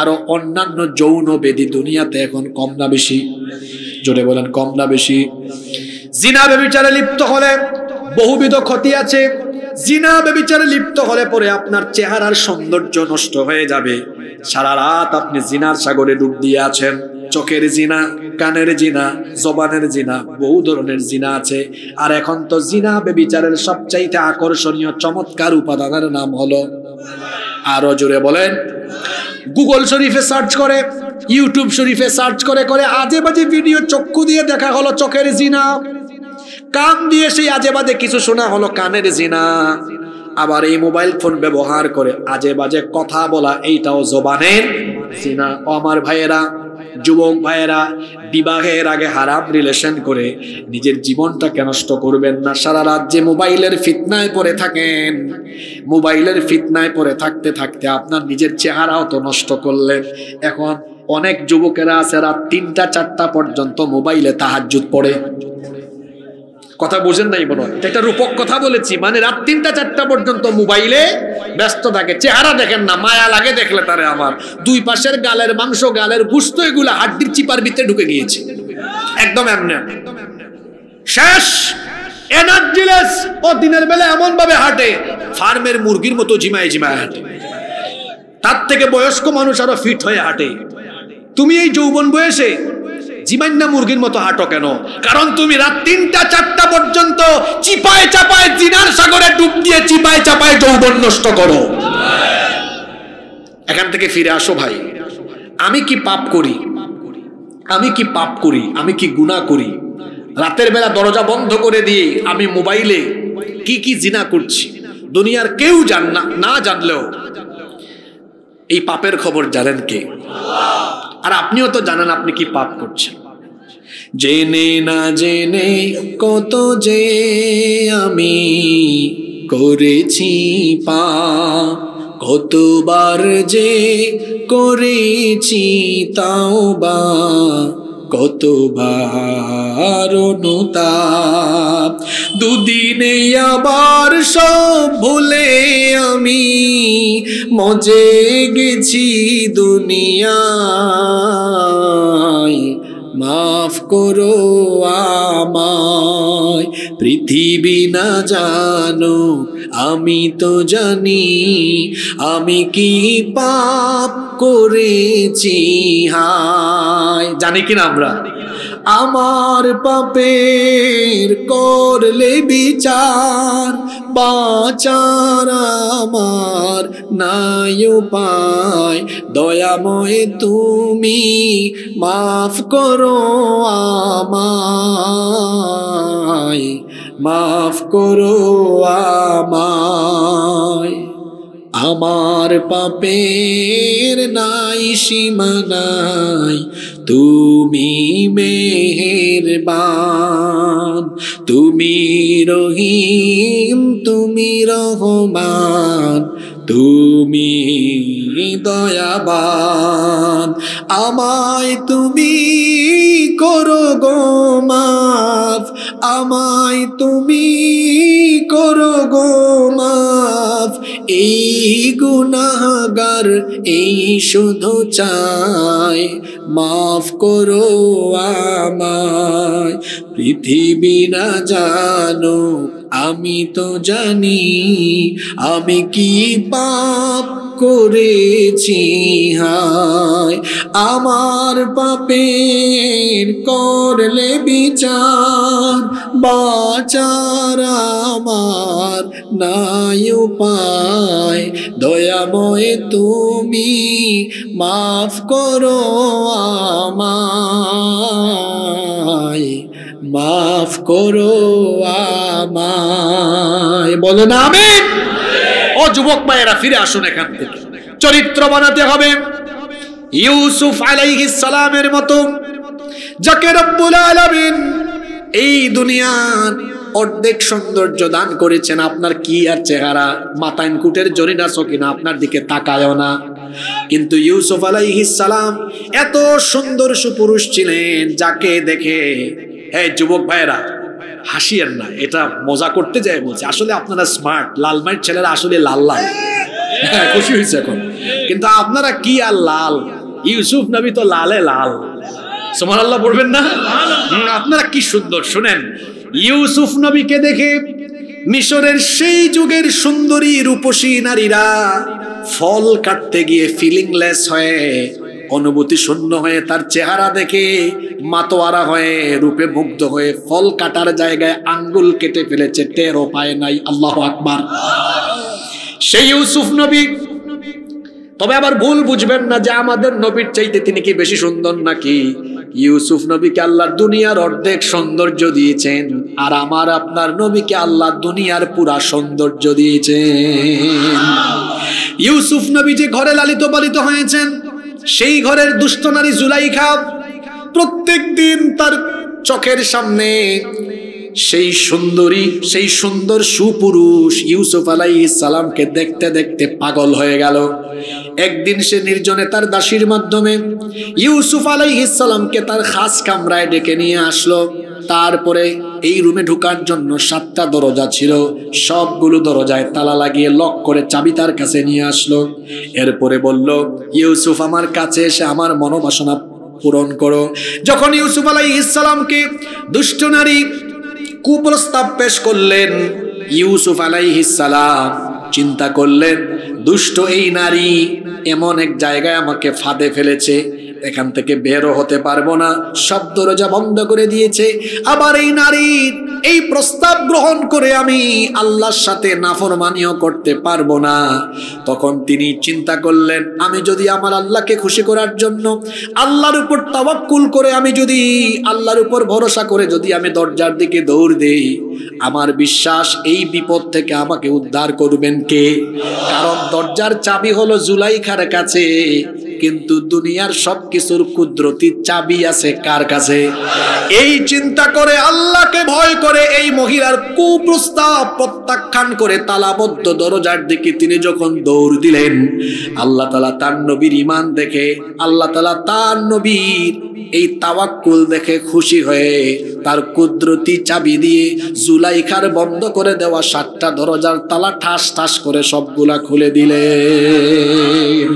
আরো অন্যান্য যৌন ব্যাধি দুনিয়াতে এখন কম না বেশি? জোরে বলেন, কম না বেশি? জিনা বেবিচারে লিপ্ত হলে বহুবিধ ক্ষতি আছে। জিনা বেবিচারে লিপ্ত হলে পরে আপনার চেহারার সৌন্দর্য নষ্ট হয়ে যাবে। সারা রাত আপনি জিনার সাগরে ডুব দিয়ে আছেন। চোখের জিনা, কানের জিনা, জবানের জিনা, বহু ধরনের জিনা আছে। আর এখন তো জিনা বেবিচারের সবচাইতে আকর্ষণীয় চমৎকার উপাদানের নাম হলো, আরো জোরে বলেন, গুগল শরীফে সার্চ করে, ইউটিউব শরীফে সার্চ করে করে আজে বাজে ভিডিও চক্ষু দিয়ে দেখা হলো চোখের জিনা, কান দিয়ে সেই আজে বাজে কিছু শোনা হলো কানের জিনা। আবার এই মোবাইল ফোন ব্যবহার করে আজে বাজে কথা বলা, এইটাও জবানের জিনা। আমার ভাইয়েরা, যুবক ভাইয়েরা, বিবাহের আগে হারাম রিলেশন করে নিজের জীবনটাকে নষ্ট করবেন না। সারা রাত যে মোবাইলের ফিতনায় পড়ে থাকেন, মোবাইলের ফিতনায় পড়ে থাকতে থাকতে আপনার নিজের চেহারাও তো নষ্ট করলেন। এখন অনেক যুবকেরা আছে রাত 3টা-4টা পর্যন্ত মোবাইলে তাহাজ্জুদ পড়ে। কথা বুঝেন নাই মনে হয়? এটা রূপক কথা বলেছি। মানে রাত 3টা-4টা পর্যন্ত মোবাইলে ব্যস্ত থাকে। চেহারা দেখেন না, মায়া লাগে দেখলে তারে। আমার দুই পাশের গালের মাংস, গালের গুস্ত, এগুলো হাড্ডির চিপার ভিতরে ঢুকে গিয়েছে একদম এমনি শেষ। এনার্জিলেস। ও দিনের বেলা এমন ভাবে হাঁটে, ফার্মের মুরগির মতো ঝিমায় ঝিমায় হাঁটে। তার থেকে বয়স্ক মানুষ আরো ফিট হয়ে হাঁটে। তুমি এই যৌবন বয়সে জিমান্না মুরগির মতো হাঁটো কেন? কারণ তুমি রাত 3টা-4টা পর্যন্ত চিপায় চাপায় জিনার সাগরে ডুব দিয়ে চিপায় চাপায় যৌবন নষ্ট করো। এখান থেকে ফিরে আসো ভাই। আমি কি পাপ করি? আমি কি পাপ করি? আমি কি গুনাহ করি? রাতের বেলা দরজা বন্ধ করে দিয়ে আমি মোবাইলে কি কি জিনা করছি, দুনিয়ার কেউ না জানলেও এই পাপের খবর জানেন কে? আর আপনিও তো জানেন আপনি কি পাপ করছেন। জেনে না জেনে কত যে আমি করেছি পাপ, কতবার যে করেছি তাওবা, কতবার অনুতাপ। দুদিনে আবার সব ভুলে আমি মজে গেছি দুনিয়ায়, মাফ করো আমায়। পৃথিবী না জানো আমি তো জানি, আমি কি পাপ করেছি হায়। জানি কিনা আমরা? আমার পাপের করলে বিচার, বাঁচার আমার নাই উপায়। দয়াময় তুমি মাফ করো আমায়, মাফ করো আমায়। আমার পাপের নাই সীমা নাই, তুমি মেহেরবান, তুমি রহিম, তুমি রহমান, তুমি দয়াবান। আমায় তুমি করো গো মাফ, আমায় তুমি করো গো মাফ। এই গুনাহগার এই শুধু চাই, মাফ করো আমায়। পৃথিবী না জানো আমি তো জানি, আমি কি পাপ করেছি হায়। আমার পাপের করলে বিচার, বাঁচার আমার নাই উপায়। দয়াময় তুমি মাফ করো আমায়, মাফ করো আমায়। বলেন আমিন। ও যুবক ভাইয়েরা, ফিরে আসুন এখান থেকে। চরিত্র বানাতে হবে ইউসুফ আলাইহিস সালামের মতো, যাকে রব্বুল আলামিন এই দুনিয়ার অর্ধেক সৌন্দর্য দান করেছেন। আপনার কি আর চেহারা, মাথায় কুটের জরিন আছো কিনা আপনার দিকে তাকায়ও না। কিন্তু ইউসুফ আলাইহিস সালাম এত সুন্দর সুপুরুষ ছিলেন, যাকে দেখে, হ্যাঁ যুবক ভাইয়েরা হাসিয়েন না, এটা মজা করতে যায় বলছে। আসলে আপনারা স্মার্ট, লালমাইট ছেলেরা আসলে লাল লাল, খুশি হয়েছে এখন। কিন্তু আপনারা কি আর লাল, ইউসুফ নবী তো লালে লাল। সুবহানাল্লাহ পড়বেন না? আপনারা কি সুন্দর। শুনেন, ইউসুফ নবীকে দেখে মিশরের সেই যুগের সুন্দরী রূপসী নারীরা ফল কাটতে গিয়ে ফিলিংলেস হয়ে, অনুভূতি শূন্য হয়ে, তার চেহারা দেখে মাতোয়ারা হয়ে, রূপে মুগ্ধ হয়ে ফল কাটার জায়গায় আঙ্গুল কেটে ফেলেছে, টেরও পায় নাই। আল্লাহু আকবার। সেই ইউসুফ নবী। তবে আবার ভুল বুঝবেন না যে আমাদের নবীর চাইতে তিনি কি বেশি সুন্দর নাকি। ইউসুফ নবীকে আল্লাহ দুনিয়ার অর্ধেক সৌন্দর্য দিয়েছেন, আর আমার আপনার নবীকে আল্লাহ দুনিয়ার পুরা সৌন্দর্য দিয়েছেন। ইউসুফ নবী যে ঘরে লালিত পালিত হয়েছেন, সেই ঘরের দুষ্ট নারী জুলাইখা প্রত্যেক দিন তার চোখের সামনে সেই সুন্দরী, সেই সুন্দর সুপুরুষ ইউসুফ আলাইহিস সালামকে দেখতে দেখতে পাগল হয়ে গেল। একদিন সে নির্জনে তার দাসীর মাধ্যমে ইউসুফ আলাইহিস সালামকে তার খাস কামরায় ডেকে নিয়ে আসলো। তারপরে এই রুমে ঢোকার জন্য 7টা দরজা ছিল, সবগুলো দরজায় তালা লাগিয়ে লক করে চাবি তার কাছে নিয়ে আসলো। এরপরে বলল, ইউসুফ আমার কাছে এসে আমার মনোবাসনা পূরণ করো। যখন ইউসুফ আলাইহিস সালামকে দুষ্ট নারী কুপ্রস্তাব পেশ করলেন, ইউসুফ আলাইহিস সালাম চিন্তা করলেন, দুষ্ট এই নারী এমন এক জায়গায় আমাকে ফাঁদে ফেলেছে, এখান থেকে বেরও হতে পারবো না, সব দরজা বন্ধ করে দিয়েছে। আবার এই নারীর এই প্রস্তাব গ্রহণ করে আমি আল্লাহর সাথে নাফরমানিও করতে পারবো না। তখন তিনি চিন্তা করলেন, আমি যদি আমার আল্লাহকে খুশি করার জন্য আল্লাহর উপর তাওয়াক্কুল করে, আমি যদি আল্লাহর উপর ভরসা করে যদি আমি দরজার দিকে দৌড় দেই, আমার বিশ্বাস এই বিপদ থেকে আমাকে উদ্ধার করবেন কে? কারণ দরজার চাবি হলো জুলাইখার কাছে, কিন্তু দুনিয়ার সবকিছুর কুদরতি চাবি আছে কার কাছে? এই চিন্তা করে, আল্লাহকে ভয় করে, এই মহিলার কুপ্রস্তাব প্রত্যাখ্যান করে তালাবদ্ধ দরজার দিকে তিনি যখন দৌড় দিলেন, আল্লাহ তাআলা তার নবীর ঈমান দেখে, আল্লাহ তাআলা তার নবীর এই তাওয়াক্কুল দেখে খুশি হয়ে তার কুদরতি চাবি দিয়ে জুলাইখার বন্ধ করে দেওয়া 7টা দরজার তালা ঠাস ঠাস করে সবগুলা খুলে দিলেন।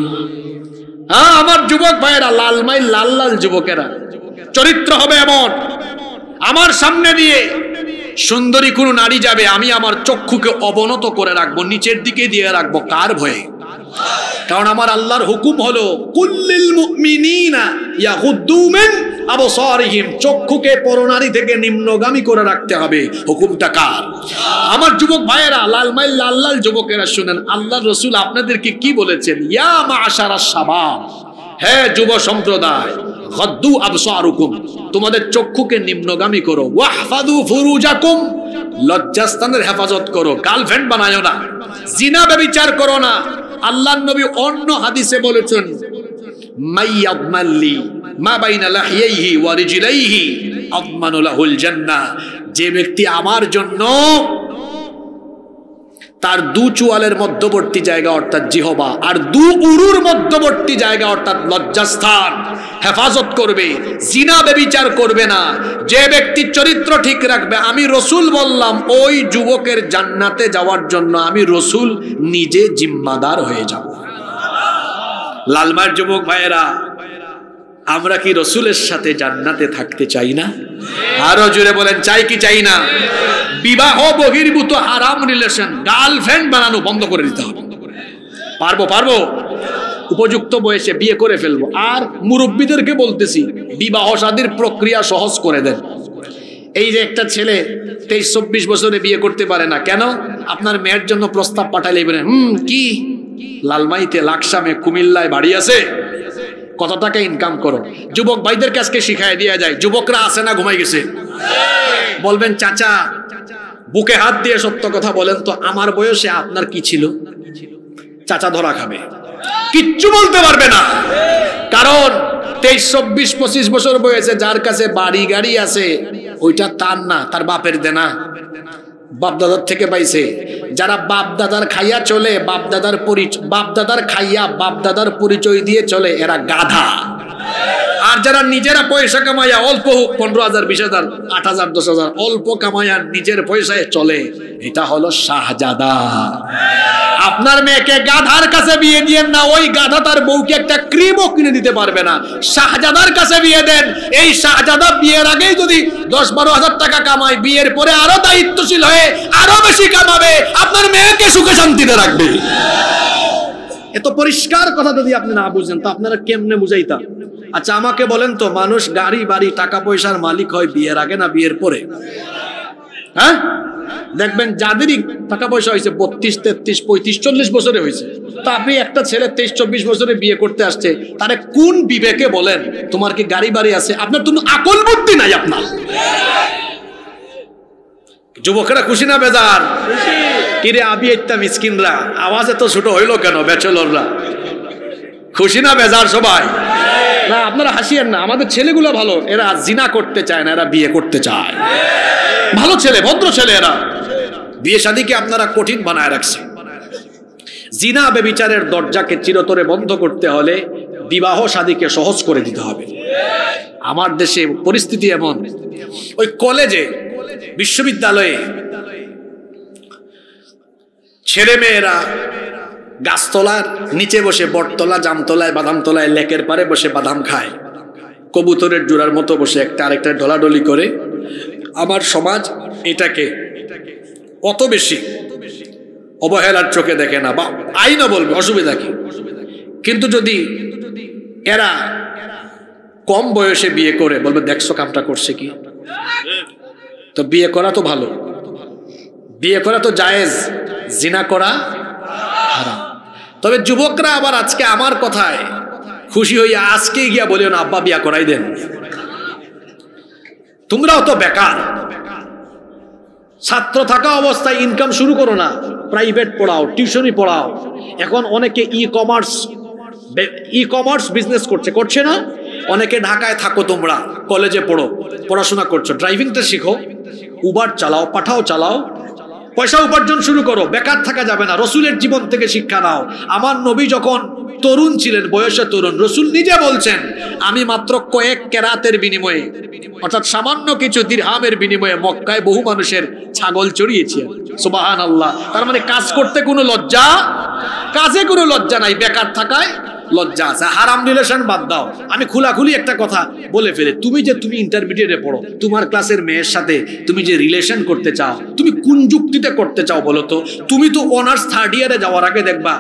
আমার যুবক ভাইয়েরা, লালমাই লাল লাল যুবকেরা, চরিত্র হবে এমন, আমার সামনে দিয়ে সুন্দরী কোনো নারী যাবে, আমি আমার চক্ষুকে অবনত করে রাখবো, নিচের দিকে দিয়ে রাখবো। কার ভয়ে? কারণ আমার আল্লাহর হুকুম হলো কুল্লিল মুমিনিনা ইয়াগুদ্দু মিন আবসারিহিম, চক্ষুকে পরনারী থেকে নিম্নগামী করে রাখতে হবে। হুকুমটা কার? আমার যুবক ভাইয়েরা, লালমাইল লাল লাল যুবকেরা শুনেন, আল্লাহর রাসূল আপনাদেরকে কি বলেছেন? ইয়া মাআশারাস শাবাব, হে যুব সম্প্রদায়, গাদ্দু আবসারুকুম, তোমাদের চক্ষুকে নিম্নগামী করো। ওয়াহফাযু ফুরুজাকুম, লজ্জাস্থানের হেফাজত করো, গার্লফ্রেন্ড বানায়ো না, জিনা ব্যভিচার করো না। আল্লাহর নবী অন্য হাদিসে বলেছেন, মাইয়াদমাল্লি মা বাইনা লাহিয়াইহি ওয়া রিজলাইহি আদমানু লাহুল জান্নাহ, যে ব্যক্তি আমার জন্য তার দু চুয়ালের মধ্যবর্তী জায়গা অর্থাৎ জিহবা আর দু উরুর মধ্যবর্তী জায়গা অর্থাৎ লজ্জাস্থান হেফাজত করবে, জিনা ব্যভিচার করবে না, যে ব্যক্তি চরিত্র ঠিক রাখবে, আমি রসুল বললাম ওই যুবকের জান্নাতে যাওয়ার জন্য আমি রসুল নিজে জিম্মাদার হয়ে যাব। লালমার যুবক ভাইয়েরা, আমরা কি রসুলের সাথে জান্নাতে থাকতে চাই না? আরো জোরে বলেন, চাই কি চাই না? বিবাহ বহির্ভূত হারাম রিলেশন, গার্লফ্রেন্ড বানানো বন্ধ করে দিতে হবে। পারবো উপযুক্ত বয়সে বিয়ে করে ফেলবো। আর মুরব্বীদেরকে বলতেছি, বিবাহ শাদীর প্রক্রিয়া সহজ করে দেন। এই যে একটা ছেলে 23-24 বছরে বিয়ে করতে পারে না কেন? আপনার মেয়ের জন্য প্রস্তাব পাঠালে বলেন, কি লালমাইতে, লাকসামে, কুমিল্লায় বাড়ি আছে, কত টাকা ইনকাম করো। যুবক ভাইদের কাছে শিখাই দেওয়া যায়, যুবকরা আছে না ঘুমাই গেছে? বলবেন, চাচা বুকে হাত দিয়ে সত্য কথা বলেন তো, আমার বয়সে আপনার কি ছিল? চাচা ধরা খাবে, কিচ্ছু বলতে পারবে না। কারণ 23-24-25 বছর বয়সে যার কাছে বাড়ি গাড়ি আছে, ওইটা তার না, তার বাপের দেনা, বাপদাদার থেকে পাইছে। যারা বাপদাদার খাইয়া চলে, বাপদাদার খাইয়া বাপদাদার পরিচয় দিয়ে চলে, এরা গাধা। আর যারা নিজেরা পয়সা কামাইয়া, অল্প হোক 15,000, 20,000, 8,000, 10,000, অল্প কামাইয়া নিজের পয়সায় চলে, এটা হলো শাহজাদা। আপনার মেয়েকে গাধার কাছে বিয়ে দিয়েন না, ওই গাধা তার বউকে একটা ক্রিমও কিনে দিতে পারবে না। শাহজাদার কাছে বিয়ে দেন, এই শাহজাদা বিয়ের আগেই যদি 10-12,000 টাকা কামায়, বিয়ের পরে আরো দায়িত্বশীল হয়ে আরো বেশি কামাবে, আপনার মেয়েকে সুখে শান্তিতে রাখবে। এত পরিষ্কার কথা যদি আপনি না বুঝেন তো আপনারা কেমনে বুঝাইতা? আচ্ছা আমাকে বলেন তো, মানুষ গাড়ি বাড়ি টাকা পয়সার মালিক হয় বিয়ের আগে না বিয়ের পরে? হ্যাঁ, দেখবেন যাদেরই টাকা পয়সা হয়েছে 32, 33, 35, 40 বছরে হয়েছে, তা আপনি একটা ছেলে 23-24 বছরে বিয়ে করতে আসছে, তারে কোন বিবেকে বলেন তোমার কি গাড়ি বাড়ি আছে? আপনার তো আকল বুদ্ধি নাই আপনার। যুবকেরা খুশি না বেজার? কিরে আবি একটা মিসকিনরা, আওয়াজ এত ছোট হইলো কেন? ব্যাচেলররা খুশি না বেজার সবাই? না আপনারা হাসিয়েন না, আমাদের ছেলেগুলো ভালো, এরা জিনা করতে চায় না, এরা বিয়ে করতে চায়। ভালো ছেলে, ভদ্র ছেলে এরা। বিয়ে শাদীকে আপনারা কঠিন বানায় রাখছে। জিনা ব্যভিচারের দরজাকে চিরতরে বন্ধ করতে হলে বিবাহ শাদীকে সহজ করে দিতে হবে। আমার দেশে পরিস্থিতি এমন, ওই কলেজে, বিশ্ববিদ্যালয়ে ছেলে মেয়েরা গাছতলার নিচে বসে, বটতলা, জামতলায়, বাদামতলায়, লেকের পারে বসে বাদাম খায়, কবুতরের জোড়ার মতো বসে একটা আরেকটা ডলাডলি করে। আমার সমাজ এটাকে অত বেশি অবহেলার চোখে দেখে না, বা আইনও বলবে অসুবিধা কি। কিন্তু যদি এরা কম বয়সে বিয়ে করে, বলবে দেখছো কামটা করছে কি। তো বিয়ে করা তো ভালো, বিয়ে করা তো জায়েজ, জিনা করা হারাম। তবে যুবকরা আবার আজকে আমার কথায় খুশি হইয়া আজকে গিয়া বলিও না আব্বা বিয়া করাই দেন, তোমরাও তো বেকার, ছাত্র থাকা অবস্থায় ইনকাম শুরু করো না, প্রাইভেট পড়াও, টিউশনি পড়াও। এখন অনেকে ই কমার্স বিজনেস করছে না? অনেকে ঢাকায় থাকো, তোমরা কলেজে পড়ো, পড়াশোনা করছো, ড্রাইভিংটা শিখো, উবার চালাও, পাঠাও চালাও, পয়সা উপার্জন শুরু করো, বেকার থাকা যাবে না। রসুলের জীবন থেকে শিক্ষা নাও। আমার নবী যখন তরুণ ছিলেন, বয়সে তরুণ, রসুল নিজে বলছেন আমি মাত্র কয়েক কেরাতের বিনিময়ে, অর্থাৎ সামান্য কিছু দিরহামের বিনিময়ে মক্কায় বহু মানুষের ছাগল চড়িয়েছি। সুবহানাল্লাহ। তার মানে কাজ করতে কোনো লজ্জা, কাজে কোনো লজ্জা নাই, বেকার থাকায় লজ্জা আছে। হারাম রিলেশন বাদ দাও, আমি খোলাখুলি একটা কথা বলে ফেলে, তুমি ইন্টারমিডিয়েটে পড়ো, তোমার ক্লাসের মেয়ের সাথে তুমি যে রিলেশন করতে চাও, তুমি কোন যুক্তিতে করতে চাও বলো তো? তুমি তো অনার্স 3rd ইয়ারে যাওয়ার আগে দেখবা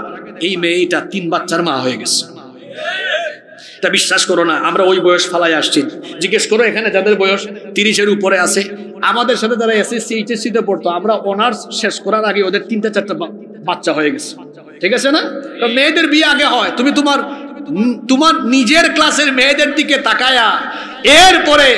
এই মেয়েটা 3 বাচ্চার মা হয়ে গেছে। তা বিশ্বাস করো না, আমরা ওই বয়স ফালাই আসছি। জিজ্ঞেস করো এখানে যাদের বয়স 30-এর উপরে আছে, আমাদের সাথে যারা এসএসসি এইচএসসি তে পড়তো, আমরা অনার্স শেষ করার আগে ওদের 3টা-4টা বাচ্চা হয়ে গেছে। ঠিক আছে না? তো মেয়েদের বিয়ে আগে হয়, তুমি তোমার নিজের ক্লাসের মেয়েদের দিকে তাকায়া এরপরে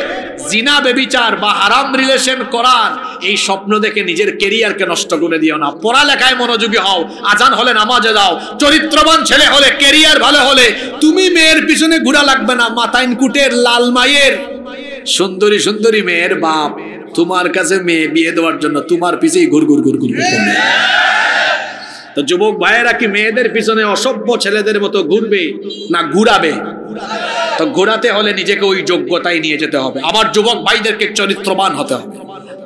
জিনা বেবিচার বা হারাম রিলেশন করার এই স্বপ্ন দেখে নিজের ক্যারিয়ারকে নষ্ট করে দিও না। পড়ালেখায় মনোযোগী হও, আজান হলে নামাজে যাও, চরিত্রবান ছেলে হলে, ক্যারিয়ার ভালো হলে তুমি মেয়ের পিছনে ঘোরা লাগবে না। মাতাইনকুটের লাল মায়ের সুন্দরী সুন্দরী মেয়ের বাপ তোমার কাছে মেয়ে বিয়ে দেওয়ার জন্য তোমার পিছেই ঘুর করবে। তো যুবক ভাইয়েরা কি মেয়েদের পিছনে অসভ্য ছেলেদের মতো ঘুরবে না ঘুরাবে? তো ঘোরাতে হলে নিজেকে ওই যোগ্যতায় নিয়ে যেতে হবে। আমার যুবক ভাইদেরকে চরিত্রবান হতে হবে।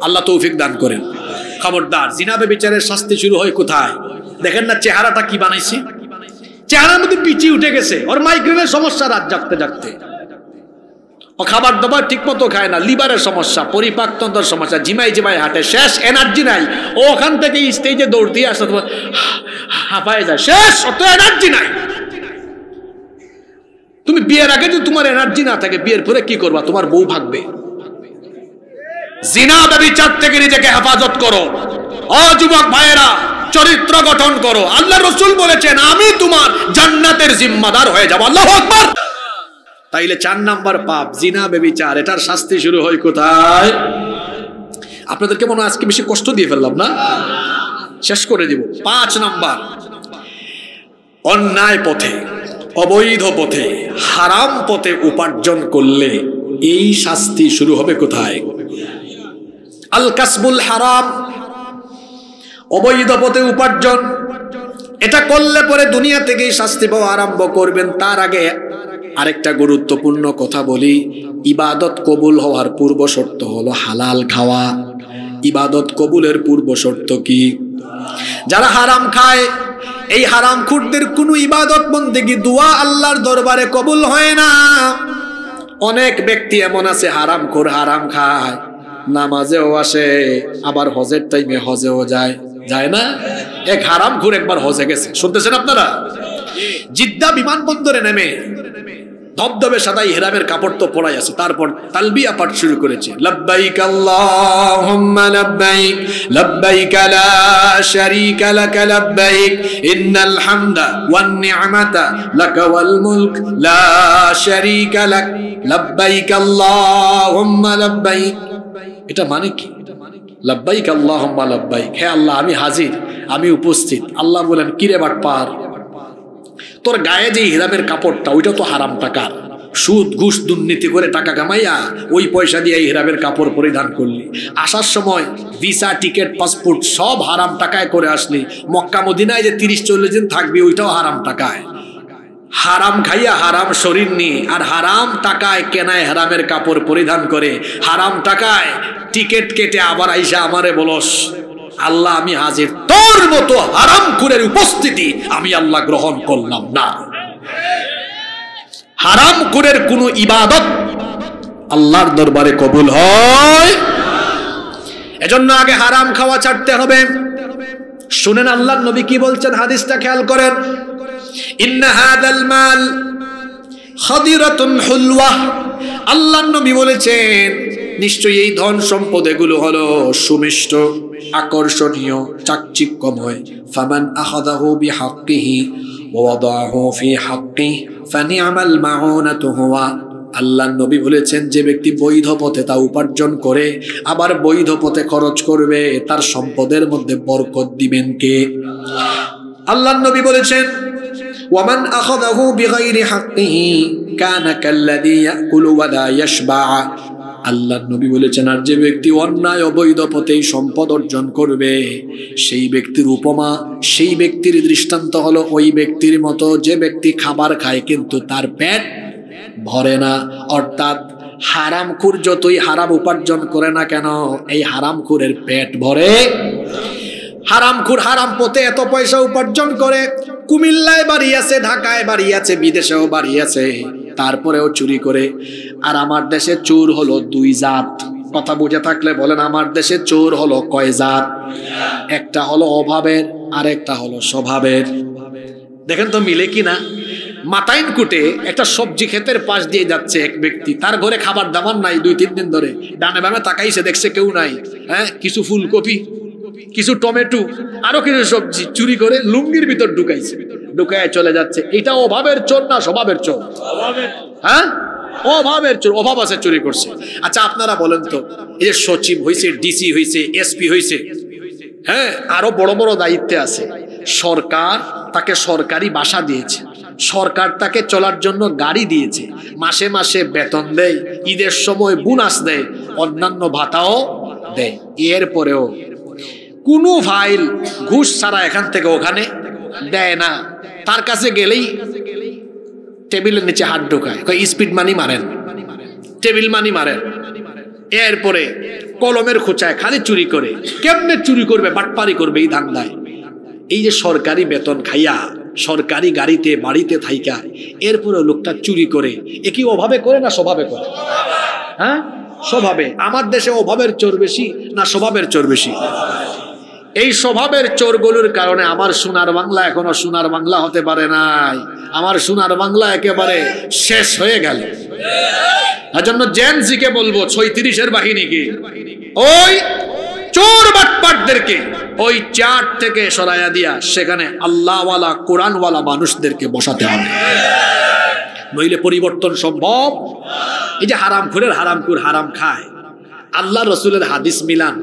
আল্লাহ তৌফিক দান করেন। খবরদার, জিনা বেবিচারের শাস্তি শুরু হয় কোথায়? দেখেন না চেহারাটা কি বানাইছে, চেহারার মধ্যে পিচি উঠে গেছে, ওর মাইগ্রেনের সমস্যা রাত জাগতে জাগতে, ও খাবার দাবার ঠিক মতো খায় না, লিভারের সমস্যা, পরিপাকতন্ত্রের সমস্যা, জিমাই হাঁটে, শেষ এনার্জি নাই, ও ওখান থেকে স্টেজে দৌড় দিয়ে আসতে হাঁপায় যায়, শেষ, অত এনার্জি নাই। তুমি বিয়ের আগে যদি তোমার এনার্জি না থাকে, বিয়ের পরে কি করবা? তোমার বউ ভাগবে। জিনা ব্যভিচার থেকে নিজেকে হেফাজত করো। ও যুবক ভাইয়েরা, চরিত্র গঠন করো। আল্লাহ রাসূল বলেছেন আমি তোমার জান্নাতের জিম্মাদার হয়ে যাব। আল্লাহু আকবার। তাইলে 4 নাম্বার পাপ জিনা বেবিচার, এটার শাস্তি শুরু হয় কোথায়? আপনাদেরকে মনে হয় আজকে বেশি কষ্ট দিয়ে ফেললাম না, শেষ করে দিব। 5 নাম্বার, অন্যায় পথে, অবৈধ পথে, হারাম পথে উপার্জন করলে এই শাস্তি শুরু হবে কোথায়? আল কাসবুল হারাম, অবৈধ পথে উপার্জন, এটা করলে পরে দুনিয়া থেকেই শাস্তি পাওয়া আরম্ভ করবেন। তার আগে আরেকটা গুরুত্বপূর্ণ কথা বলি, ইবাদত কবুল হওয়ার পূর্ব শর্ত হলো হালাল খাওয়া। ইবাদত কবুলের পূর্ব শর্ত কি? যারা হারাম খায়, এই হারামখোরদের কোনো ইবাদত বন্দেগী, দোয়া আল্লাহর দরবারে কবুল হয় না। অনেক ব্যক্তি এমন আছে হারামখোর, হারাম খায়, নামাজেও আসে, আবার হজের টাইমে হজেও যায় না। এক হারামখোর একবার হজে গেছে, শুনতেছেন আপনারা? জিদ্দা বিমানবন্দরে নেমে ধবধবে সাদা ইহরামের কাপড় তো পরাই আছে, তারপর তালবিয়া পাঠ শুরু করেছে, লব্বাইক আল্লাহুম্মা লব্বাইক, লব্বাইক লা শারীকা লাক লব্বাইক, ইন্নাল হামদা ওয়ান নি'মাতা লাকা ওয়াল মুলক লা শারীকা লাক, লব্বাইক আল্লাহুম্মা লব্বাইক। এটা মানে কি? লব্বাইক আল্লাহুম্মা লব্বাইক, হে আল্লাহ আমি হাজির, আমি উপস্থিত। আল্লাহ বলেন কিরে বাটপার, তোর গায়ে যে ইহরামের কাপড়টা, ওইটা তো হারাম টাকার, সুদ ঘুষ দুর্নীতি করে টাকা কামাইয়া ওই পয়সা দিয়ে ইহরামের কাপড় পরিধান করলি, আসার সময় ভিসা টিকিট পাসপোর্ট সব হারাম টাকায় করে আসলি, মক্কা মদিনায় যে 30-40 দিন থাকবি ওইটাও হারাম টাকায়। হারাম খাইয়া হারাম শরীর নিয়ে আর হারাম টাকায় কেনায় হারামের কাপড় পরিধান করে, হারাম টাকায় টিকিট কেটে আবার আইসা আমারে বলস আল্লাহ আমি হাজির, তোর মতো হারামখোরের উপস্থিতি আমি আল্লাহ গ্রহণ করলাম না। হারামখোরের কোনো ইবাদত আল্লাহর দরবারে কবুল হয়। এজন্য আগে হারাম খাওয়া ছাড়তে হবে। শুনেন আল্লাহর নবী কি বলছেন, হাদিসটা খেয়াল করেন। ইন্না হাদাল মাল খাদিরাতুন হুলওয়া, আল্লাহর নবী বলেছেন নিশ্চয়ই এই ধন সম্পদ এগুলো হলো সুমিষ্ট, আকর্ষণীয়, চাকচিক্যময়। ফামান আখাযাহু বিহাক্কিহি ওয়া ওয়াদাহু ফি হাক্কিহি ফানি'মাল মাউনাতু হুয়া। আল্লাহর নবী বলেছেন যে ব্যক্তি বৈধ পথে তা উপার্জন করে আবার বৈধ পথে খরচ করবে, তার সম্পদের মধ্যে বরকত দিবেন কে? আল্লাহর নবী বলেছেন ওয়ামান আখাযাহু বিগাইরি হাক্কিহি কানা কাল্লাযী ইয়াকুলু ওয়া লা ইয়াশবা। আল্লাহর নবী বলেছেন আর যে ব্যক্তি অন্যায় অবৈধ পথে সম্পদ অর্জন করবে, সেই ব্যক্তির উপমা, সেই ব্যক্তির দৃষ্টান্ত হলো ওই ব্যক্তির মতো যে ব্যক্তি খাবার খায় কিন্তু তার পেট ভরে না। অর্থাৎ হারামখোর যতই হারাম উপার্জন করে না কেন, এই হারামখোরের পেট ভরে। হারামখোর হারাম পথে এত পয়সা উপার্জন করে, কুমিল্লায় বাড়ি আছে, ঢাকায় বাড়ি আছে, বিদেশেও বাড়ি আছে, তারপরেও চুরি করে। আর আমার দেশে চোর হলো দুই জাত। কথা বুঝে থাকলে বলেন, আমার দেশে চোর হলো কয় জাত? একটা হলো অভাবের, আর একটা হলো স্বভাবের। দেখেন তো মিলে কিনা। মাতাইন কুটে একটা সবজি ক্ষেতের পাশ দিয়ে যাচ্ছে এক ব্যক্তি, তার ঘরে খাবার দাবার নাই 2-3 দিন ধরে, ডানে বামে তাকাইছে, দেখছে কেউ নাই, হ্যাঁ কিছু ফুলকপি, কিছু টমেটো, আরো কিছু সবজি চুরি করে লুঙ্গির ভিতর ঢুকাইছে, ঢুকায় চলে যাচ্ছে। এটা অভাবের চোর না স্বভাবের চোর? হ্যাঁ অভাবের চোর, অভাব আছে চুরি করছে। আচ্ছা আপনারা বলেন তো, এই যে সচিব হইছে, ডিসি হইছে, এসপি হইছে, হ্যাঁ আরো বড় বড় দায়িত্বে আছে, সরকার তাকে সরকারি বাসা দিয়েছে, সরকার তাকে চলার জন্য গাড়ি দিয়েছে, মাসে মাসে বেতন দেয়, ঈদের সময় বোনাস দেয়, অন্যান্য ভাতাও দেয়, এরপরেও কোনো ফাইল ঘুষ ছাড়া এখান থেকে ওখানে দেয় না। তার কাছে গেলেই টেবিলের নিচে হাত ঢোকায়, স্পিড মানি মারেন, টেবিল মানি মারেন, এরপরে কলমের খোঁচায় খালি চুরি করে। কেমনে চুরি করবে? বাটপারি করবে এই ধান্দায়। এই যে সরকারি বেতন খাইয়া, সরকারি গাড়িতে বাড়িতে থাইকা, এরপরে লোকটা চুরি করে, এ কি অভাবে করে না স্বভাবে করে? হ্যাঁ স্বভাবে। আমার দেশে অভাবের চোর বেশি না স্বভাবের চোর বেশি? এই স্বভাবের চোরগুলোর কারণে আমার সোনার বাংলা এখনো সোনার বাংলা হতে পারে নাই। আমার সোনার বাংলা একেবারে শেষ হয়ে গেল। তার জন্য জেনজিকে বলবো, 36-এর বাহিনীকে, ওই চোর বাটপাটদেরকে ওই চার্ট থেকে সরাইয়া দিয়া সেখানে আল্লাহওয়ালা কোরআনওয়ালা মানুষদেরকে বসাতে হবে, নইলে পরিবর্তন সম্ভব। এই যে হারামখোরের হারামখোর হারাম খায়, আল্লাহ রসুলের হাদিস মিলান,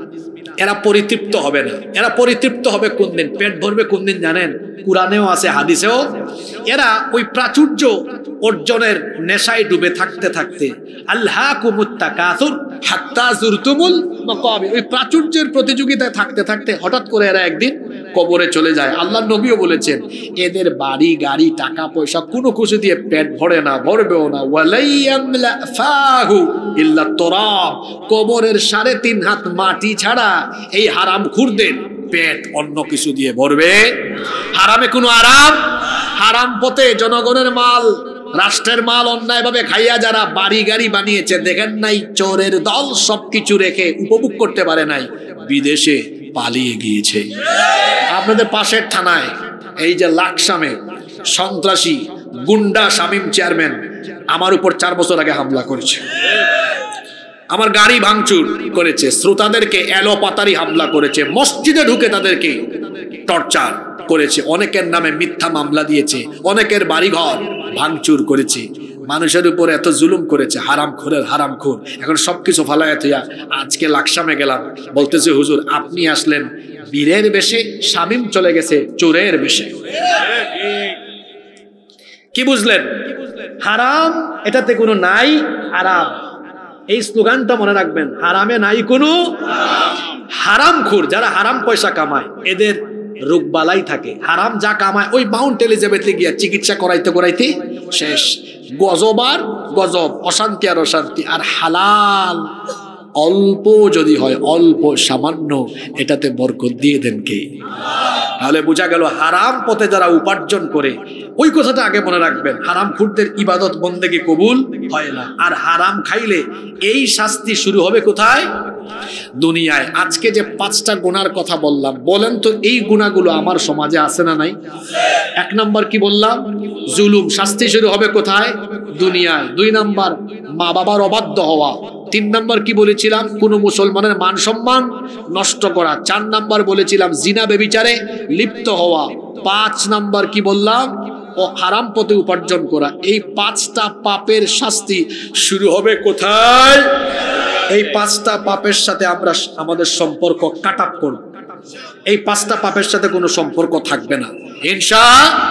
এরা পরিতৃপ্ত হবে না। এরা পরিতৃপ্ত হবে কোন দিন? পেট ভরবে কোন দিন জানেন? কুরআনেও আছে, হাদিসেও। এরা ওই প্রাচুর্য অর্জনের নেশায় ডুবে থাকতে থাকতে, আল্লাহকুমুত তাকাসুর হাত্তা যুরতুমুল মাকাবির, ওই প্রাচুর্যের প্রতিযোগিতায় থাকতে থাকতে হঠাৎ করে এরা একদিন কবরে চলে যায়। আল্লাহর নবীও বলেছেন, এদের বাড়ি গাড়ি টাকা পয়সা কোনো কিছু দিয়ে পেট ভরে না, ভরবেও না। ওয়ালাইয়ামলা ফাহু ইল্লা তুরাব, কবরের 3.5 হাত মাটি ছাড়া এই হারামখোরদের পেট অন্য কিছু দিয়ে ভরবে। হারামে কোনো আরাম, হারাম পথে জনগণের মাল, রাষ্ট্রের মাল অন্যায়ভাবে খাইয়া যারা বাড়ি গাড়ি বানিয়েছে, দেখেন নাই চোরের দল সবকিছু রেখে উপভোগ করতে পারে নাই, বিদেশে পালিয়ে গিয়েছে। আপনাদের পাশের থানায় এই যে লাকসামে সন্ত্রাসী গুন্ডা শামীম চেয়ারম্যান আমার উপর 4 বছর আগে হামলা করেছে, আমার গাড়ি ভাঙচুর করেছে, শ্রোতাদেরকে এলোপাতারি হামলা করেছে, মসজিদে ঢুকে তাদেরকে টর্চার করেছে, অনেকের নামে মিথ্যা মামলা দিয়েছে, অনেকের বাড়িঘর ভাঙচুর করেছে, মানুষের উপর এত জুলুম করেছে। হারামখোরের হারামখোর। এখন সবকিছু ফালায়া থইয়া আজকে লাকসামে গেলাম, বলতেছে হুজুর আপনি আসলেন বীরের বেশে, শামীম চলে গেছে চোরের বেশে। কি বুঝলেন? হারাম এটাতে কোনো নাই আরাম। এই স্লোগানটা মনে রাখবেন, হারামে নাই কোনো হারামখোর। যারা হারাম পয়সা কামায় এদের রোগবালাই থাকে। হারাম যা কামায় ওই মাউন্ট এলিজাবেথে গিয়া চিকিৎসা করাইতে করাইতে শেষ। গজব আর গজব, অশান্তি আর অশান্তি। আর হালাল অল্প যদি হয়, অল্প সামান্য, এটাতে বরকত দিয়ে দেন কে? তাহলে বোঝা গেল হারাম পথে যারা উপার্জন করে, ওই কথাটা আগে মনে রাখবেন, হারামখোরদের ইবাদত বন্দেগি কবুল হয় না। আর হারাম খাইলে এই শাস্তি শুরু হবে কোথায়? দুনিয়ায়। আজকে যে 5টা গুনার কথা বললাম, বলেন তো এই গুনাহগুলো আমার সমাজে আছে না নাই? 1 নাম্বার কি বললাম? জুলুম, শাস্তি শুরু হবে কোথায়? দুনিয়ায়। 2 নাম্বার মা বাবার অবাধ্য হওয়া। 3 নাম্বার কি বলেছিলাম? কোন মুসলমানের মান সম্মান নষ্ট করা। 4 নাম্বার বলেছিলাম জিনা ব্যভিচারে লিপ্ত হওয়া। 5 নাম্বার কি বললাম? ও হারাম পথে উপার্জন করা। এই 5টা পাপের শাস্তি শুরু হবে কোথায়? এই 5টা পাপের সাথে আমরা আমাদের সম্পর্ক কাট আপ করব। এই 5টা পাপের সাথে কোনো সম্পর্ক থাকবে না ইনশাআল্লাহ।